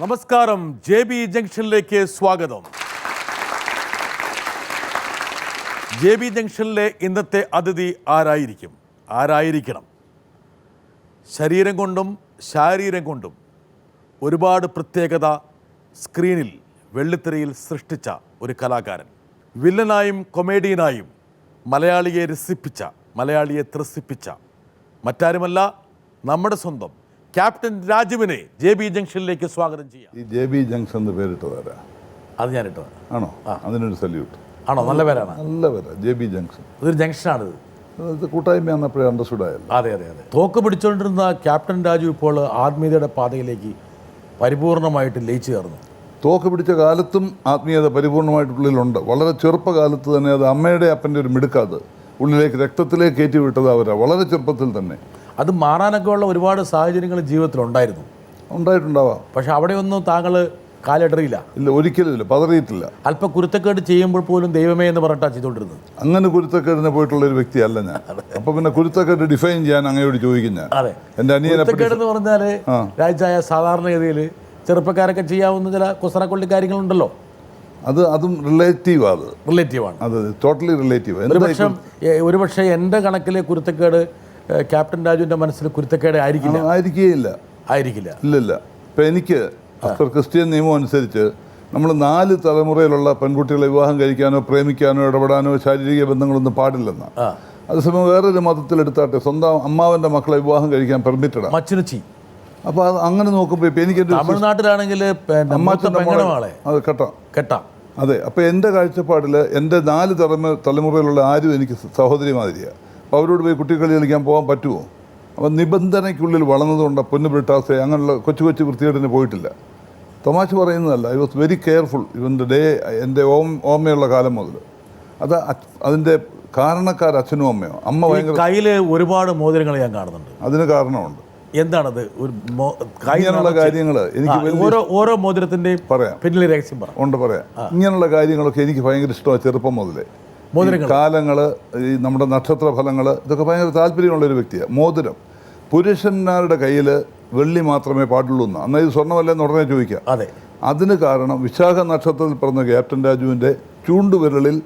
നമസ്കാരം, JB ജംഗ്ഷനിലേക്ക് സ്വാഗതം. JB ജംഗ്ഷനിലെ ഇന്നത്തെ അതിഥി ആരായിരിക്കണം? ശരീരം കൊണ്ടും ശാരീരം കൊണ്ടും ഒരുപാട് പ്രത്യേകത സ്ക്രീനിൽ വെള്ളിത്തിരയിൽ സൃഷ്ടിച്ച ഒരു കലാകാരൻ. വില്ലനായും കൊമേഡിയനായും മലയാളിയെ രസിപ്പിച്ച, മലയാളിയെ ത്രസിപ്പിച്ച മറ്റാരുമല്ല, നമ്മുടെ സ്വന്തം ക്യാപ്റ്റൻ രാജുവിനെ JB ജംഗ്ഷനിലേക്ക് സ്വാഗതം ചെയ്യാം. ഈ JB ജംഗ്ഷൻ എന്ന് പേരിട്ടതാരാ? അത് ഞാനിട്ടത്. ആണോ? അതിനൊരു സല്യൂട്ട്. ആണോ? നല്ല പേരാണ്. നല്ല പേരാ JB ജംഗ്ഷൻ. ഇതൊരു ജംഗ്ഷനാണിത്. ഇത് കൂട്ടായ്മ അപ്പോഴേ അണ്ടർസ്റ്റുഡ് ആയല്ലോ. അതെ. തോക്ക് പിടിച്ചുകൊണ്ടിരുന്ന ക്യാപ്റ്റൻ രാജു ഇപ്പോൾ ആത്മീയതയുടെ പാതയിലേക്ക് പരിപൂർണമായിട്ട് ലയിച്ചു ചേർന്നു. തോക്ക് പിടിച്ച കാലത്തും ആത്മീയത പരിപൂർണമായിട്ട് ഉള്ളിലുണ്ട്. വളരെ ചെറുപ്പകാലത്ത് തന്നെ അത് അമ്മയുടെ അപ്പൻ്റെ ഒരു മിടുക്കാത് ഉള്ളിലേക്ക് രക്തത്തിലേക്ക് കയറ്റി വിട്ടത് അവരാ, വളരെ ചെറുപ്പത്തിൽ തന്നെ. അത് മാറാനൊക്കെ ഉള്ള ഒരുപാട് സാഹചര്യങ്ങൾ ജീവിതത്തിൽ ഉണ്ടായിട്ടുണ്ടാവാം. പക്ഷെ അവിടെയൊന്നും താങ്കൾ കാലിടറിയില്ല. ഇല്ല, ഒരിക്കലും പതറിയിട്ടില്ല. അല്പം കുരുത്തക്കേട് ചെയ്യുമ്പോൾ പോലും ദൈവമേ എന്ന് പറഞ്ഞിട്ടാണ് ചെയ്തുകൊണ്ടിരുന്നത്. അങ്ങനെ കുരുത്തക്കേടിനെ പോയിട്ടുള്ള ഒരു വ്യക്തിയല്ല ഞാൻ. അപ്പൊ പിന്നെ കുരുത്തക്കേട് ഡിഫൈൻ ചെയ്യാൻ അങ്ങയോട് ചോദിക്കും ഞാൻ. അതെ, എൻ്റെ കുരുത്തക്കേട് എന്ന് പറഞ്ഞാൽ രാജ്യായ സാധാരണഗതിയിൽ ചെറുപ്പക്കാരൊക്കെ ചെയ്യാവുന്ന ചില കുസറക്കൊള്ളി കാര്യങ്ങളുണ്ടല്ലോ. അതും റിലേറ്റീവാണ്. അത് ടോട്ടലി റിലേറ്റീവ്. ഒരുപക്ഷെ എൻ്റെ കണക്കിലെ കുരുത്തക്കേട് ക്യാപ്റ്റൻ രാജുവിൻ്റെ മനസ്സിൽ കുരുത്തക്കേട് ആയിരിക്കില്ല. ഇല്ലില്ല. ഇപ്പം എനിക്ക് അഫ്റ്റർ ക്രിസ്ത്യൻ നിയമം അനുസരിച്ച് നമ്മൾ 4 തലമുറയിലുള്ള പെൺകുട്ടികളെ വിവാഹം കഴിക്കാനോ പ്രേമിക്കാനോ ഇടപെടാനോ ശാരീരിക ബന്ധങ്ങളൊന്നും പാടില്ലെന്നാണ്. അതേസമയം വേറൊരു മതത്തിലെടുത്താട്ടെ സ്വന്തം അമ്മാവൻ്റെ മക്കളെ വിവാഹം കഴിക്കാൻ പെർമിറ്റഡാണ്. മച്ചുനച്ചി. അപ്പോൾ അത് അങ്ങനെ നോക്കുമ്പോൾ ഇപ്പം എനിക്ക് തമിഴ്നാട്ടിലാണെങ്കിൽ അത് കെട്ടാം. അതെ. അപ്പോൾ എൻ്റെ കാഴ്ചപ്പാടിൽ എൻ്റെ 4 തലമുറയിലുള്ള ആരും എനിക്ക് സഹോദരി മാതിരിയാണ്. അപ്പോൾ അവരോട് പോയി കുട്ടികളി കളിക്കാൻ പോകാൻ പറ്റുമോ? അപ്പം നിബന്ധനയ്ക്കുള്ളിൽ വളർന്നതുകൊണ്ട് പൊന്നു ബ്രിട്ടാസെ അങ്ങനെയുള്ള കൊച്ചു വൃത്തികേടിന് പോയിട്ടില്ല. തമാശ പറയുന്നതല്ല. ഐ വാസ് വെരി കെയർഫുൾ ഇവൻ്റെ എൻ്റെ ഓമ്മയുള്ള കാലം മുതൽ. അതിൻ്റെ അച്ഛനും അമ്മയോ. അമ്മ ഭയങ്കര കയ്യിൽ ഒരുപാട് മോതിരങ്ങൾ ഞാൻ കാണുന്നുണ്ട്. അതിന് കാരണമുണ്ട്. എന്താണത്? ഇങ്ങനെയുള്ള കാര്യങ്ങൾ എനിക്ക് ഓരോ മോതിരത്തിൻ്റെയും പറയാം, പിന്നിൽ രഹസ്യം പറയാം. ഇങ്ങനെയുള്ള കാര്യങ്ങളൊക്കെ എനിക്ക് ഭയങ്കര ഇഷ്ടമാണ് ചെറുപ്പം മുതലേ. കാലങ്ങൾ, ഈ നമ്മുടെ നക്ഷത്ര ഫലങ്ങൾ, ഇതൊക്കെ ഭയങ്കര താല്പര്യമുള്ളൊരു വ്യക്തിയാണ്. മോതിരം പുരുഷന്മാരുടെ കയ്യിൽ വെള്ളി മാത്രമേ പാടുള്ളൂ എന്ന്. എന്നാൽ ഇത് സ്വർണ്ണമല്ലെന്ന് ഉടനെ ചോദിക്കാം. അതെ. അതിന് കാരണം വിശാഖ നക്ഷത്രത്തിൽ പിറന്ന ക്യാപ്റ്റൻ രാജുവിൻ്റെ ചൂണ്ടുവിരലിൽ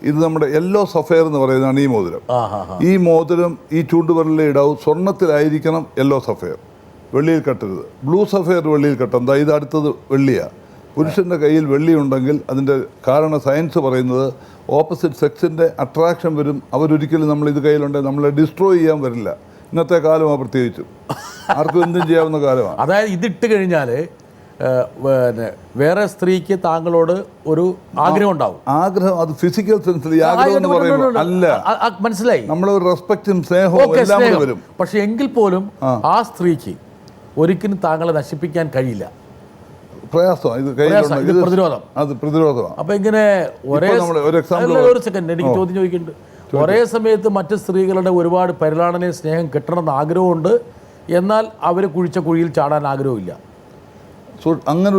ഇത് നമ്മുടെ യെല്ലോ സഫയർ എന്ന് പറയുന്നതാണ് ഈ മോതിരം. ഈ മോതിരം ഈ ചൂണ്ടുവിരലിൽ ഇടാവും. സ്വർണ്ണത്തിലായിരിക്കണം യെല്ലോ സഫയർ, വെള്ളിയിൽ കെട്ടരുത്. ബ്ലൂ സഫയർ വെള്ളിയിൽ കെട്ടാം. ഇത് അടുത്തത് വെള്ളിയാണ്. പുരുഷൻ്റെ കയ്യിൽ വെള്ളിയുണ്ടെങ്കിൽ അതിൻ്റെ കാരണം സയൻസ് പറയുന്നത് ഓപ്പോസിറ്റ് സെക്സിൻ്റെ അട്രാക്ഷൻ വരും. അവരൊരിക്കലും നമ്മളിത് കയ്യിലുണ്ടെങ്കിൽ നമ്മളെ ഡിസ്ട്രോയ് ചെയ്യാൻ വരില്ല. ഇന്നത്തെ കാലമാണ് പ്രത്യേകിച്ചും. ആർക്കും എന്തും ചെയ്യാവുന്ന കാലമാണ്. അതായത് ഇതിട്ട് കഴിഞ്ഞാൽ വേറെ സ്ത്രീക്ക് താങ്കളോട് ഒരു ആഗ്രഹം ഉണ്ടാവും. ആഗ്രഹം അത് ഫിസിക്കൽ സെൻസിൽ ആഗ്രഹം എന്ന് പറയുമ്പോൾ അല്ല, മനസ്സിലായി. നമ്മളൊരു റെസ്പെക്റ്റും സ്നേഹവും എല്ലാം വരും. പക്ഷെ എങ്കിൽ പോലും ആ സ്ത്രീക്ക് ഒരിക്കലും താങ്കളെ നശിപ്പിക്കാൻ കഴിയില്ല. പ്രയാസമാണ്. പ്രതിരോധമാണ്. അപ്പൊ ഇങ്ങനെ ഒരു സെക്കൻഡ് എനിക്ക് ചോദ്യം ചോദിക്കുന്നുണ്ട്. ഒരേ സമയത്ത് മറ്റ് സ്ത്രീകളുടെ ഒരുപാട് പരിലാളനയും സ്നേഹം കിട്ടണമെന്ന് ആഗ്രഹമുണ്ട്, എന്നാൽ അവർ കുഴിച്ച കുഴിയിൽ ചാടാൻ ആഗ്രഹമില്ല. അങ്ങനെ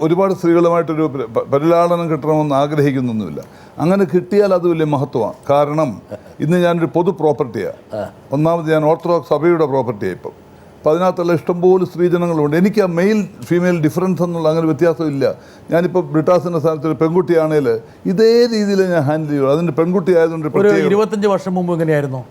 ഒരുപാട് സ്ത്രീകളുമായിട്ടൊരു പരിലാളനം കിട്ടണമെന്ന് ആഗ്രഹിക്കുന്നൊന്നുമില്ല. അങ്ങനെ കിട്ടിയാൽ അത് വലിയ മഹത്വമാണ്. കാരണം ഇന്ന് ഞാനൊരു പൊതു പ്രോപ്പർട്ടിയാണ്. ഒന്നാമത് ഞാൻ ഓർത്തഡോക്സ് സഭയുടെ പ്രോപ്പർട്ടിയാണ് ഇപ്പം. അപ്പോൾ അതിനകത്തുള്ള ഇഷ്ടംപോലെ സ്ത്രീജനങ്ങളുണ്ട്. എനിക്ക് ആ മെയിൽ ഫീമെയിൽ ഡിഫറൻസ് എന്നുള്ള അങ്ങനെ വ്യത്യാസമില്ല. ഞാനിപ്പോൾ ബ്രിട്ടാസിൻ്റെ സ്ഥാനത്ത് ഒരു പെൺകുട്ടിയാണെങ്കിൽ ഇതേ രീതിയിൽ ഞാൻ ഹാൻഡിൽ ചെയ്യുള്ളൂ. അതിൻ്റെ പെൺകുട്ടി ആയതുകൊണ്ട് 25 വർഷം മുമ്പ് എങ്ങനെയായിരുന്നു?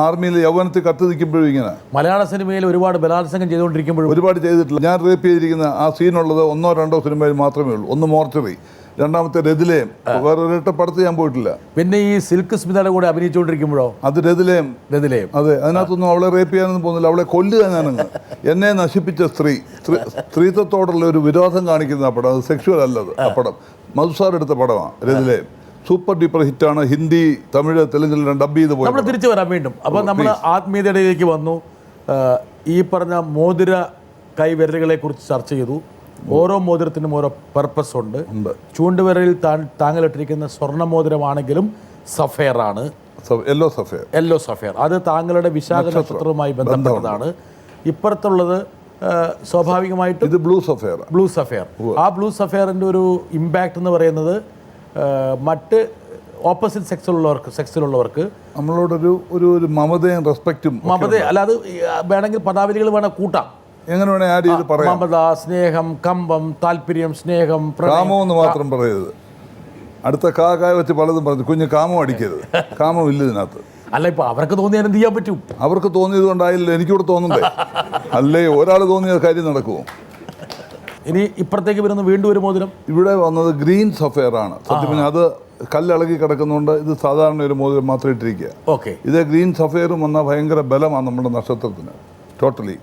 ആർമിയിൽ യൗവനത്തിൽ കത്ത് നിൽക്കുമ്പോഴും ഇങ്ങനെ. മലയാള സിനിമയിൽ ഒരുപാട് ബലാത്സംഗം ചെയ്തുകൊണ്ടിരിക്കുമ്പോഴും ഒരുപാട് ചെയ്തിട്ടില്ല. ഞാൻ റേപ്പ് ചെയ്തിരിക്കുന്ന ആ സീനുള്ളത് 1 or 2 സിനിമയിൽ മാത്രമേ ഉള്ളൂ. ഒന്ന് മോർച്ചറി, രണ്ടാമത്തെ രതിലയം. വേറെ ഒരിട്ട പടത്ത് ഞാൻ പോയിട്ടില്ല. പിന്നെ ഈ സിൽക്ക് സ്മിതയുടെ കൂടെ അഭിനയിച്ചുകൊണ്ടിരിക്കുമ്പോഴോ? അത് രതിലയം. അതെ, അതിനകത്തൊന്നും അവളെ റേപ്പ് ചെയ്യാനൊന്നും പോകുന്നില്ല. അവളെ കൊല്ലുക ഞാനങ്ങ്. എന്നെ നശിപ്പിച്ച സ്ത്രീത്വത്തോടുള്ള ഒരു വിരോധം കാണിക്കുന്ന ആ പടം. അത് സെക്ഷുവൽ അല്ലത്. ആ പടം മധുസാർ എടുത്ത പടമാണ് രതിലയം. സൂപ്പർ ഡ്യൂപ്പർ ഹിറ്റാണ്. ഹിന്ദി, തമിഴ്, തെലുങ്കിൽ ഡബ് ചെയ്ത് പോയി. നമ്മൾ തിരിച്ചു വരാം വീണ്ടും. അപ്പോൾ നമ്മൾ ആത്മീയതയിലേക്ക് വന്നു. ഈ പറഞ്ഞ മോതിര കൈവിരലുകളെ കുറിച്ച് ചർച്ച ചെയ്തു. ഓരോ മോതിരത്തിനും ഓരോ പർപ്പസ് ഉണ്ട്. ചൂണ്ടുവിരലിൽ താങ്കൾ ഇട്ടിരിക്കുന്ന സ്വർണ്ണ മോതിരമാണെങ്കിലും സഫയറാണ്, യെല്ലോ സഫയർ. അത് താങ്കളുടെ വിശാഖ നക്ഷത്രവുമായി ബന്ധപ്പെട്ടതാണ്. ഇപ്പുറത്തുള്ളത് സ്വാഭാവികമായിട്ട് ഇത് ബ്ലൂ സഫയർ. ആ ബ്ലൂ സഫയറിൻ്റെ ഒരു ഇമ്പാക്റ്റ് എന്ന് പറയുന്നത് മറ്റ് ഓപ്പോസിറ്റ് സെക്സിലുള്ളവർക്ക് നമ്മളോടൊരു മമതയും റെസ്പെക്റ്റും അല്ലാതെ വേണമെങ്കിൽ പദാവലികൾ വേണം കൂട്ടാം. എങ്ങനെ വേണേൽ ആഡ് ചെയ്ത് പറയാം. മമത, സ്നേഹം, കമ്പം, താല്പര്യം, സ്നേഹം, കാമം എന്ന് മാത്രം പറയരുത്. അടുത്ത കായ വെച്ച് പലതും പറഞ്ഞു. കുഞ്ഞ് കാമം അടിക്കരുത്. കാമം ഇല്ല ഇതിനകത്ത്. അല്ല, ഇപ്പൊ അവർക്ക് തോന്നിയാൽ എന്ത് ചെയ്യാൻ പറ്റും? അവർക്ക് തോന്നിയത് കൊണ്ടായില്ല എനിക്കിവിടെ തോന്നണ്ടേ? അല്ലേ ഒരാൾ തോന്നിയ കാര്യം നടക്കുമോ? ഇനി ഇപ്പുറത്തേക്ക് വരുന്ന വീണ്ടും ഒരു മോതിരം. ഇവിടെ വന്നത് ഗ്രീൻ സഫയർ ആണ്. സത്യം പറഞ്ഞാൽ അത് കല്ലിളകി കിടക്കുന്നതുകൊണ്ട് ഇത് സാധാരണ ഒരു മോതിരം മാത്രം ഇട്ടിരിക്കുക. ഓക്കെ. ഇത് ഗ്രീൻ സഫയറും വന്നാൽ ഭയങ്കര ബലമാണ് നമ്മുടെ നക്ഷത്രത്തിന്. ടോട്ടലി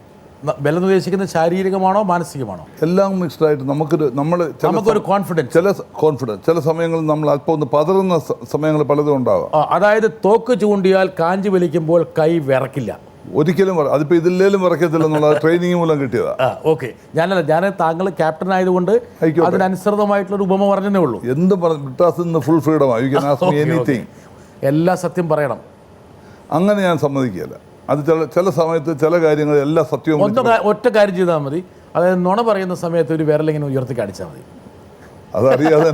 ബലം ഉദ്ദേശിക്കുന്നത് ശാരീരികമാണോ മാനസികമാണോ? എല്ലാം മിക്സ്ഡ് ആയിട്ട് നമുക്കൊരു കോൺഫിഡൻസ് ചില സമയങ്ങളിൽ നമ്മൾ അല്പം ഒന്ന് പതറുന്ന സമയങ്ങൾ പലതും ഉണ്ടാവാം. അതായത് തോക്ക് ചൂണ്ടിയാൽ കാഞ്ചി വലിക്കുമ്പോൾ കൈ വിറക്കില്ല. ഒരിക്കലും അതിപ്പോൾ ഇതില്ലേലും വിറക്കത്തില്ല എന്നുള്ള ട്രെയിനിങ് മൂലം കിട്ടിയതാ. ഓക്കെ. ഞാൻ താങ്കൾ ക്യാപ്റ്റൻ ആയതുകൊണ്ട് അതിനനുസൃതമായിട്ടുള്ള ഉപമ പറഞ്ഞതേ ഉള്ളൂ. എന്തും പറഞ്ഞു ബ്രിട്ടാസിൽ ഫുൾ ഫ്രീഡമാണ്. You can ask me anything. എല്ലാ സത്യം പറയണം. അങ്ങനെ ഞാൻ സമ്മതിക്കുകയല്ല. അത് ചില സമയത്ത് ചില കാര്യങ്ങൾ എല്ലാ സത്യവും ഒറ്റ കാര്യം ചെയ്താൽ മതി. അതായത് നുണ പറയുന്ന സമയത്ത് ഒരു വിരലിങ്ങനെ ഉയർത്തി കാണിച്ചാൽ മതി. അതറിയാതെ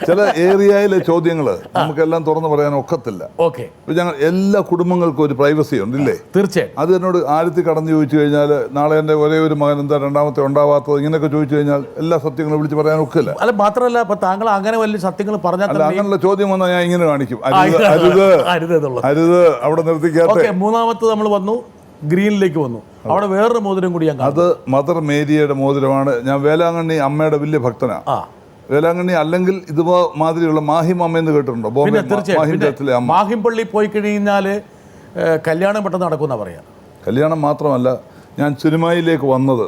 ചില ഏരിയയിലെ ചോദ്യങ്ങൾ നമുക്കെല്ലാം തുറന്നു പറയാൻ ഒക്കത്തില്ല. ഓക്കെ. ഞങ്ങൾ എല്ലാ കുടുംബങ്ങൾക്കും ഒരു പ്രൈവസി ഉണ്ട് ഇല്ലേ? തീർച്ചയായും. അത് എന്നോട് ആഴത്തിൽ കടന്നു ചോദിച്ചു കഴിഞ്ഞാൽ നാളെ എൻ്റെ ഒരേ ഒരു മകൻ എന്താ രണ്ടാമത്തെ ഉണ്ടാവാത്തത് ഇങ്ങനെയൊക്കെ ചോദിച്ചു കഴിഞ്ഞാൽ എല്ലാ സത്യങ്ങളും വിളിച്ച് പറയാൻ ഒക്കില്ല. അല്ല, മാത്രമല്ല ഇപ്പൊ താങ്കൾ അങ്ങനെ വലിയ സത്യങ്ങൾ പറഞ്ഞാൽ അങ്ങനെയുള്ള ചോദ്യം വന്നാൽ ഞാൻ ഇങ്ങനെ കാണിക്കും. അരുത് അവിടെ നിർത്തിക്കാത്ത. മൂന്നാമത്തെ നമ്മൾ വന്നു, ഗ്രീനിലേക്ക് വന്നു. അവിടെ വേറൊരു മോതിരം കൂടി ഞാൻ അത് മദർ മേരിയുടെ മോതിരമാണ്. ഞാൻ വേലാങ്കണ്ണി അമ്മയുടെ വലിയ ഭക്തനാണ്. വേലാങ്കണ്ണി അല്ലെങ്കിൽ ഇത് മാതിരിയുള്ള മാഹിം അമ്മയെന്ന് കേട്ടിട്ടുണ്ടോ? മാഹിം പള്ളി പോയി കഴിഞ്ഞാൽ കല്യാണം പെട്ടെന്ന് നടക്കുമെന്നാ പറയാ. കല്യാണം മാത്രമല്ല, ഞാൻ സിനിമയിലേക്ക് വന്നത്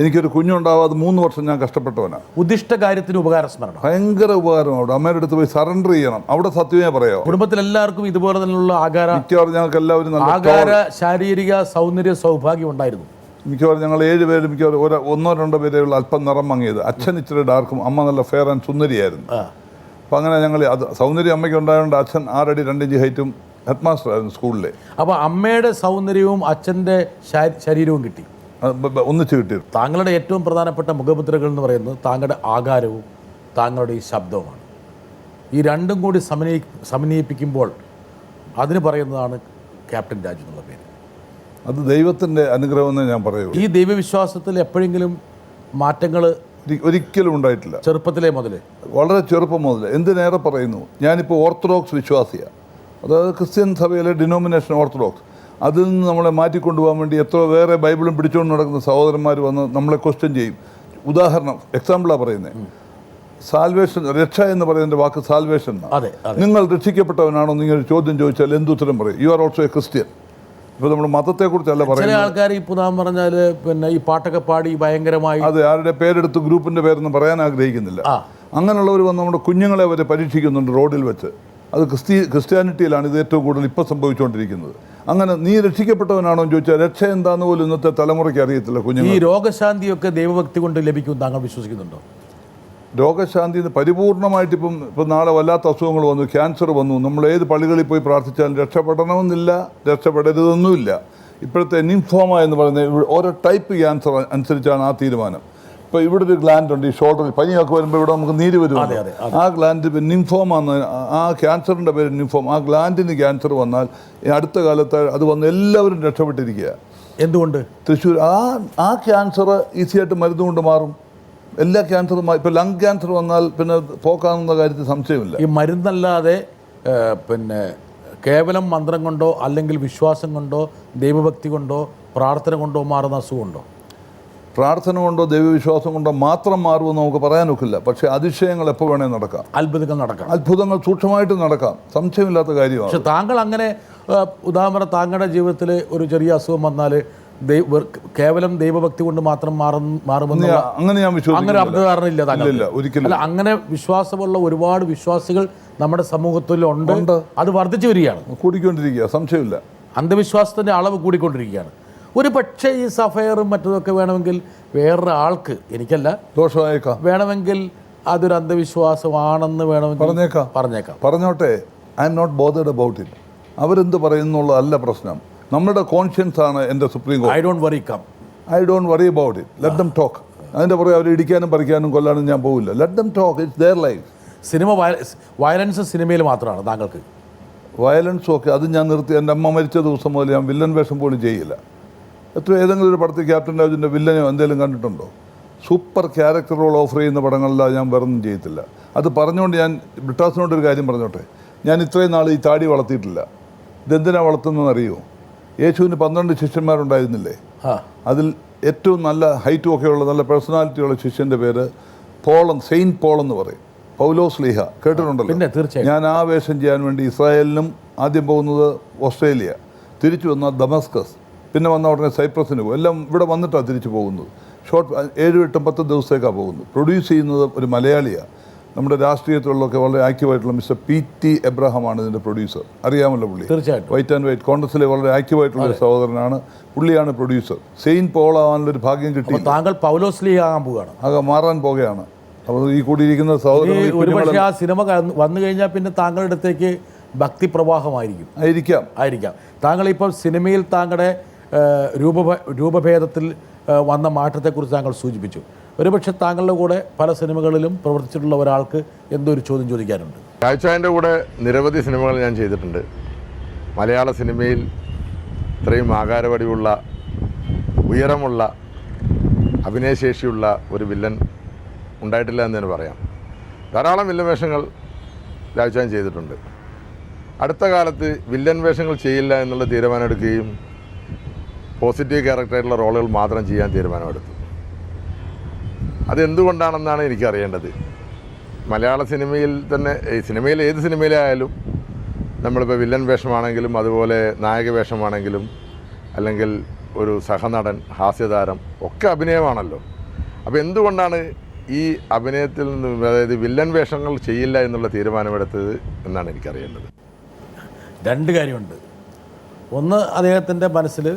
എനിക്കൊരു കുഞ്ഞുണ്ടാവാതെ 3 വർഷം ഞാൻ കഷ്ടപ്പെട്ടവനാണ്. ഉദ്ദിഷ്ട കാര്യത്തിന് ഉപകാരസ്മരണം ഭയങ്കര ഉപകാരം. അവിടെ അമ്മയുടെ അടുത്ത് പോയി സറണ്ടർ ചെയ്യണം. അവിടെ സത്യമേ പറയാമോ? കുടുംബത്തിലെല്ലാവർക്കും ഇതുപോലെ തന്നെയുള്ള മിക്കവാറും ഞങ്ങൾക്ക് എല്ലാവരും ആകാര ശാരീരിക സൗന്ദര്യ സൗഭാഗ്യം ഉണ്ടായിരുന്നു. മിക്കവാറും ഞങ്ങൾ 7 പേര് മിക്കവാറും 1-2 പേരെയുള്ള അല്പം നിറം മങ്ങിയത്. അച്ഛൻ ഇച്ചിരി ഡാർക്കും, അമ്മ നല്ല ഫെയർ ആൻഡ് സുന്ദരിയായിരുന്നു. അപ്പം അങ്ങനെ ഞങ്ങൾ അത് സൗന്ദര്യം അമ്മയ്ക്ക് ഉണ്ടായതുകൊണ്ട് അച്ഛൻ 6 അടി 2 ഇഞ്ച് ഹൈറ്റും ഹെഡ് മാസ്റ്റർ ആയിരുന്നു സ്കൂളിലെ. അപ്പോൾ അമ്മയുടെ സൗന്ദര്യവും അച്ഛൻ്റെ ശരീരവും കിട്ടി, ഒന്നിച്ച് കിട്ടിയിരുന്നു. താങ്കളുടെ ഏറ്റവും പ്രധാനപ്പെട്ട മുഖമുദ്രകൾ എന്ന് പറയുന്നത് താങ്കളുടെ ആകാരവും താങ്കളുടെ ഈ ശബ്ദവുമാണ്. ഈ രണ്ടും കൂടി സമന്വയിപ്പിക്കുമ്പോൾ അതിന് പറയുന്നതാണ് ക്യാപ്റ്റൻ രാജു എന്നുള്ള പേര്. അത് ദൈവത്തിൻ്റെ അനുഗ്രഹമെന്ന് ഞാൻ പറയുള്ളൂ. ഈ ദൈവവിശ്വാസത്തിൽ എപ്പോഴെങ്കിലും മാറ്റങ്ങൾ ഒരിക്കലും ഉണ്ടായിട്ടില്ല. ചെറുപ്പത്തിലേ മുതൽ, വളരെ ചെറുപ്പം മുതൽ. എന്തിനേറെ പറയുന്നു, ഞാനിപ്പോൾ ഓർത്തഡോക്സ് വിശ്വാസിയാണ്. അതായത് ക്രിസ്ത്യൻ സഭയിലെ ഡിനോമിനേഷൻ ഓർത്തഡോക്സ്. അതിൽ നിന്ന് നമ്മളെ മാറ്റിക്കൊണ്ടുപോകാൻ വേണ്ടി എത്ര വേറെ ബൈബിളും പിടിച്ചുകൊണ്ട് നടക്കുന്ന സഹോദരന്മാർ വന്ന് നമ്മളെ ക്വസ്റ്റ്യൻ ചെയ്യും. ഉദാഹരണം, എക്സാമ്പിളാണ് പറയുന്നത്. സാൽവേഷൻ, രക്ഷ എന്ന് പറയുന്നതിൻ്റെ വാക്ക് സാൽവേഷൻ. നിങ്ങൾ രക്ഷിക്കപ്പെട്ടവനാണോ നിങ്ങൾ ചോദ്യം ചോദിച്ചാൽ എന്തുത്തരം പറയും? You are also A Christian. ഇപ്പോൾ നമ്മുടെ മതത്തെക്കുറിച്ചല്ല പറയുന്നത്. ചില ആൾക്കാർ ഇപ്പോൾ നാം പറഞ്ഞാൽ പിന്നെ ഈ പാട്ടൊക്കെ പാടി ഭയങ്കരമായി അതെ ആരുടെ പേരെടുത്ത് ഗ്രൂപ്പിൻ്റെ പേരൊന്നും പറയാൻ ആഗ്രഹിക്കുന്നില്ല. അങ്ങനെയുള്ളവർ വന്ന് നമ്മുടെ കുഞ്ഞുങ്ങളെ വരെ പരീക്ഷിക്കുന്നുണ്ട് റോഡിൽ വെച്ച്. അത് ക്രിസ്ത്യാനിറ്റിയിലാണ് ഇത് ഏറ്റവും കൂടുതൽ ഇപ്പോൾ സംഭവിച്ചുകൊണ്ടിരിക്കുന്നത്. അങ്ങനെ നീ രക്ഷിക്കപ്പെട്ടവനാണോ എന്ന് ചോദിച്ചാൽ രക്ഷ എന്താണെന്ന് പോലും ഇന്നത്തെ തലമുറയ്ക്ക് അറിയത്തില്ല. കുഞ്ഞുങ്ങൾ ഈ രോഗശാന്തിയൊക്കെ ദൈവഭക്തി കൊണ്ട് ലഭിക്കും താങ്കൾ വിശ്വസിക്കുന്നുണ്ടോ? രോഗശാന്തി പരിപൂർണമായിട്ട് ഇപ്പം നാളെ വല്ലാത്ത അസുഖങ്ങൾ വന്നു, ക്യാൻസർ വന്നു, നമ്മൾ ഏത് പള്ളികളിൽ പോയി പ്രാർത്ഥിച്ചാലും രക്ഷപ്പെടണമെന്നില്ല, രക്ഷപ്പെടരുതെന്നുമില്ല. ഇപ്പോഴത്തെ നിംഫോമ എന്ന് പറയുന്നത് ഓരോ ടൈപ്പ് ക്യാൻസർ അനുസരിച്ചാണ് ആ തീരുമാനം. ഇപ്പോൾ ഇവിടെ ഒരു ഗ്ലാൻഡ് ഉണ്ട്, ഈ ഷോൾഡറിൽ പനിയൊക്കെ വരുമ്പോൾ ഇവിടെ നമുക്ക് നീര് വരും. ആ ഗ്ലാൻഡ് നിംഫോമ എന്ന്, ആ ക്യാൻസറിൻ്റെ പേര് നിംഫോം. ആ ഗ്ലാൻഡിന് ക്യാൻസർ വന്നാൽ അടുത്ത കാലത്ത് അത് വന്ന് എല്ലാവരും രക്ഷപ്പെട്ടിരിക്കുക. എന്തുകൊണ്ട്? തൃശ്ശൂർ ആ ക്യാൻസർ ഈസിയായിട്ട് മരുന്ന് കൊണ്ട് മാറും. എല്ലാ ക്യാൻസറും ഇപ്പോൾ ലങ് ക്യാൻസർ വന്നാൽ പിന്നെ പോക്കാവുന്ന കാര്യത്തിൽ സംശയമില്ല. ഈ മരുന്നല്ലാതെ പിന്നെ കേവലം മന്ത്രം കൊണ്ടോ അല്ലെങ്കിൽ വിശ്വാസം കൊണ്ടോ ദൈവഭക്തി കൊണ്ടോ പ്രാർത്ഥന കൊണ്ടോ മാറുന്ന അസുഖമുണ്ടോ? പ്രാർത്ഥന കൊണ്ടോ ദൈവവിശ്വാസം കൊണ്ടോ മാത്രം മാറുമെന്ന് നമുക്ക് പറയാനൊക്കില്ല. പക്ഷേ അതിശയങ്ങൾ എപ്പോൾ വേണേൽ നടക്കാം, അത്ഭുതങ്ങൾ സൂക്ഷ്മമായിട്ട് നടക്കാം, സംശയമില്ലാത്ത കാര്യമാണ്. പക്ഷെ താങ്കൾ അങ്ങനെ ഉദാഹരണം താങ്കളുടെ ജീവിതത്തിൽ ഒരു ചെറിയ അസുഖം വന്നാൽ കേവലം ദൈവഭക്തി കൊണ്ട് മാത്രം മാറുമെന്ന് അങ്ങനെ ഞാൻ അബ്ദധാരണയില്ല ഒരിക്കലും. അല്ല, അങ്ങനെ വിശ്വാസമുള്ള ഒരുപാട് വിശ്വാസികൾ നമ്മുടെ സമൂഹത്തിൽ ഉണ്ട്. അത് വർദ്ധിച്ചു വരികയാണ്, കൂടിക്കൊണ്ടിരിക്കുക, സംശയമില്ല. അന്ധവിശ്വാസത്തിൻ്റെ അളവ് കൂടിക്കൊണ്ടിരിക്കുകയാണ്. ഒരു പക്ഷേ ഈ സഫയറും മറ്റതൊക്കെ വേണമെങ്കിൽ വേറൊരു ആൾക്ക്, എനിക്കല്ല, ദോഷമായേക്കാം, വേണമെങ്കിൽ അതൊരു അന്ധവിശ്വാസമാണെന്ന് വേണമെങ്കിൽ പറഞ്ഞേക്കാം. പറഞ്ഞോട്ടെ, I'm not bothered about it. അവരെന്ത് പറയുന്നുള്ളതല്ല പ്രശ്നം. നമ്മുടെ കോൺഷ്യൻസ് ആണ് എൻ്റെ സുപ്രീം കോടതി. I don't worry about it. Let them talk. അതിൻ്റെ പുറകെ അവർ ഇടിക്കാനും പറിക്കാനും കൊല്ലാനും ഞാൻ പോവില്ല. Let them talk. It's their life. Violence സിനിമയിൽ മാത്രമാണ് താങ്കൾക്ക്? വയലൻസും ഒക്കെ അത് ഞാൻ നിർത്തി. എൻ്റെ അമ്മ മരിച്ച ദിവസം മുതൽ ഞാൻ വില്ലൻ വേഷം പോലും ചെയ്യില്ല. ഏതെങ്കിലും ഒരു പടത്തിൽ ക്യാപ്റ്റൻ രാജുവിൻ്റെ വില്ലനോ എന്തെങ്കിലും കണ്ടിട്ടുണ്ടോ? സൂപ്പർ ക്യാരക്ടർ റോൾ ഓഫർ ചെയ്യുന്ന പടങ്ങളിലാണ് ഞാൻ വേറൊന്നും ചെയ്യത്തില്ല. അത് പറഞ്ഞുകൊണ്ട് ഞാൻ ബ്രിട്ടാസിനോടൊരു കാര്യം പറഞ്ഞോട്ടെ. ഞാൻ ഇത്രയും നാൾ ഈ താടി വളർത്തിയിട്ടില്ല. ഇതെന്തിനാണ് വളർത്തുന്നതെന്ന് അറിയുമോ? യേശുവിന് 12 ശിഷ്യന്മാരുണ്ടായിരുന്നില്ലേ? അതിൽ ഏറ്റവും നല്ല ഹൈറ്റും ഒക്കെയുള്ള നല്ല പേഴ്സണാലിറ്റിയുള്ള ശിഷ്യൻ്റെ പേര് സെയിൻറ്റ് പോൾ എന്ന് പറയും. പൗലോസ് ലീഹ, കേട്ടിട്ടുണ്ടല്ലോ? പിന്നെ തീർച്ചയായും. ഞാൻ ആ വേഷം ചെയ്യാൻ വേണ്ടി ഇസ്രായേലിനും ആദ്യം പോകുന്നത് ഓസ്ട്രേലിയ, തിരിച്ചു വന്ന ദമസ്കസ്, പിന്നെ വന്ന ഉടനെ സൈപ്രസിന് പോകും. എല്ലാം ഇവിടെ വന്നിട്ടാണ് തിരിച്ചു പോകുന്നത്. 7, 8, 10 ദിവസത്തേക്കാണ് പോകുന്നത്. പ്രൊഡ്യൂസ് ചെയ്യുന്നത് ഒരു മലയാളിയാണ്. നമ്മുടെ രാഷ്ട്രീയത്തിലുള്ളൊക്കെ വളരെ ആക്റ്റീവായിട്ടുള്ള മിസ്റ്റർ PT എബ്രഹാമാണ് ഇതിൻ്റെ പ്രൊഡ്യൂസർ. അറിയാമല്ലോ പുള്ളി? തീർച്ചയായിട്ടും. വൈറ്റ് ആൻഡ് വൈറ്റ് കോൺഗ്രസിലെ വളരെ ആക്റ്റീവായിട്ടുള്ള ഒരു സഹോദരനാണ്. പുള്ളിയാണ് പ്രൊഡ്യൂസർ. സെയിൻറ്റ് പോൾ ആവാനുള്ളൊരു ഭാഗ്യം കിട്ടി. താങ്കൾ പൗലോസ് ലീഹ ആകാൻ പോവുകയാണ്. മാറാൻ പോകുകയാണ്. അപ്പോൾ ഈ കൂടിയിരിക്കുന്ന സഹോദരൻ ഒരുപക്ഷെ ആ സിനിമ വന്നു കഴിഞ്ഞാൽ പിന്നെ താങ്കളുടെ അടുത്തേക്ക് ഭക്തി പ്രവാഹമായിരിക്കും. ആയിരിക്കാം. താങ്കൾ ഇപ്പോൾ സിനിമയിൽ താങ്കളുടെ രൂപഭേദത്തിൽ വന്ന മാറ്റത്തെക്കുറിച്ച് താങ്കൾ സൂചിപ്പിച്ചു. ഒരുപക്ഷെ താങ്കളുടെ കൂടെ പല സിനിമകളിലും പ്രവർത്തിച്ചിട്ടുള്ള ഒരാൾക്ക് എന്തോ ഒരു ചോദ്യം ചോദിക്കാനുണ്ട്. രാജാവിൻ്റെ കൂടെ നിരവധി സിനിമകൾ ഞാൻ ചെയ്തിട്ടുണ്ട്. മലയാള സിനിമയിൽ ഇത്രയും ആകാരവടിവുള്ള, ഉയരമുള്ള, അഭിനയശേഷിയുള്ള ഒരു വില്ലൻ ഉണ്ടായിട്ടില്ല എന്ന് തന്നെ പറയാം. ധാരാളം വില്ലൻ വേഷങ്ങൾ രാജാൻ ചെയ്തിട്ടുണ്ട്. അടുത്ത കാലത്ത് വില്ലൻ വേഷങ്ങൾ ചെയ്യില്ല എന്നുള്ള തീരുമാനമെടുക്കുകയും പോസിറ്റീവ് ക്യാരക്ടറായിട്ടുള്ള റോളുകൾ മാത്രം ചെയ്യാൻ തീരുമാനമെടുത്തു. അതെന്തുകൊണ്ടാണെന്നാണ് എനിക്കറിയേണ്ടത്. മലയാള സിനിമയിൽ തന്നെ, സിനിമയിൽ ഏത് സിനിമയിലായാലും നമ്മളിപ്പോൾ വില്ലൻ വേഷമാണെങ്കിലും അതുപോലെ നായക വേഷമാണെങ്കിലും അല്ലെങ്കിൽ ഒരു സഹനടൻ, ഹാസ്യതാരം ഒക്കെ അഭിനയമാണല്ലോ. അപ്പോൾ എന്തുകൊണ്ടാണ് ഈ അഭിനയത്തിൽ നിന്ന്, അതായത് വില്ലൻ വേഷങ്ങൾ ചെയ്യില്ല എന്നുള്ള തീരുമാനമെടുത്തത് എന്നാണ് എനിക്കറിയേണ്ടത്. 2 കാര്യമുണ്ട്. ഒന്ന്, അദ്ദേഹത്തിൻ്റെ മനസ്സിൽ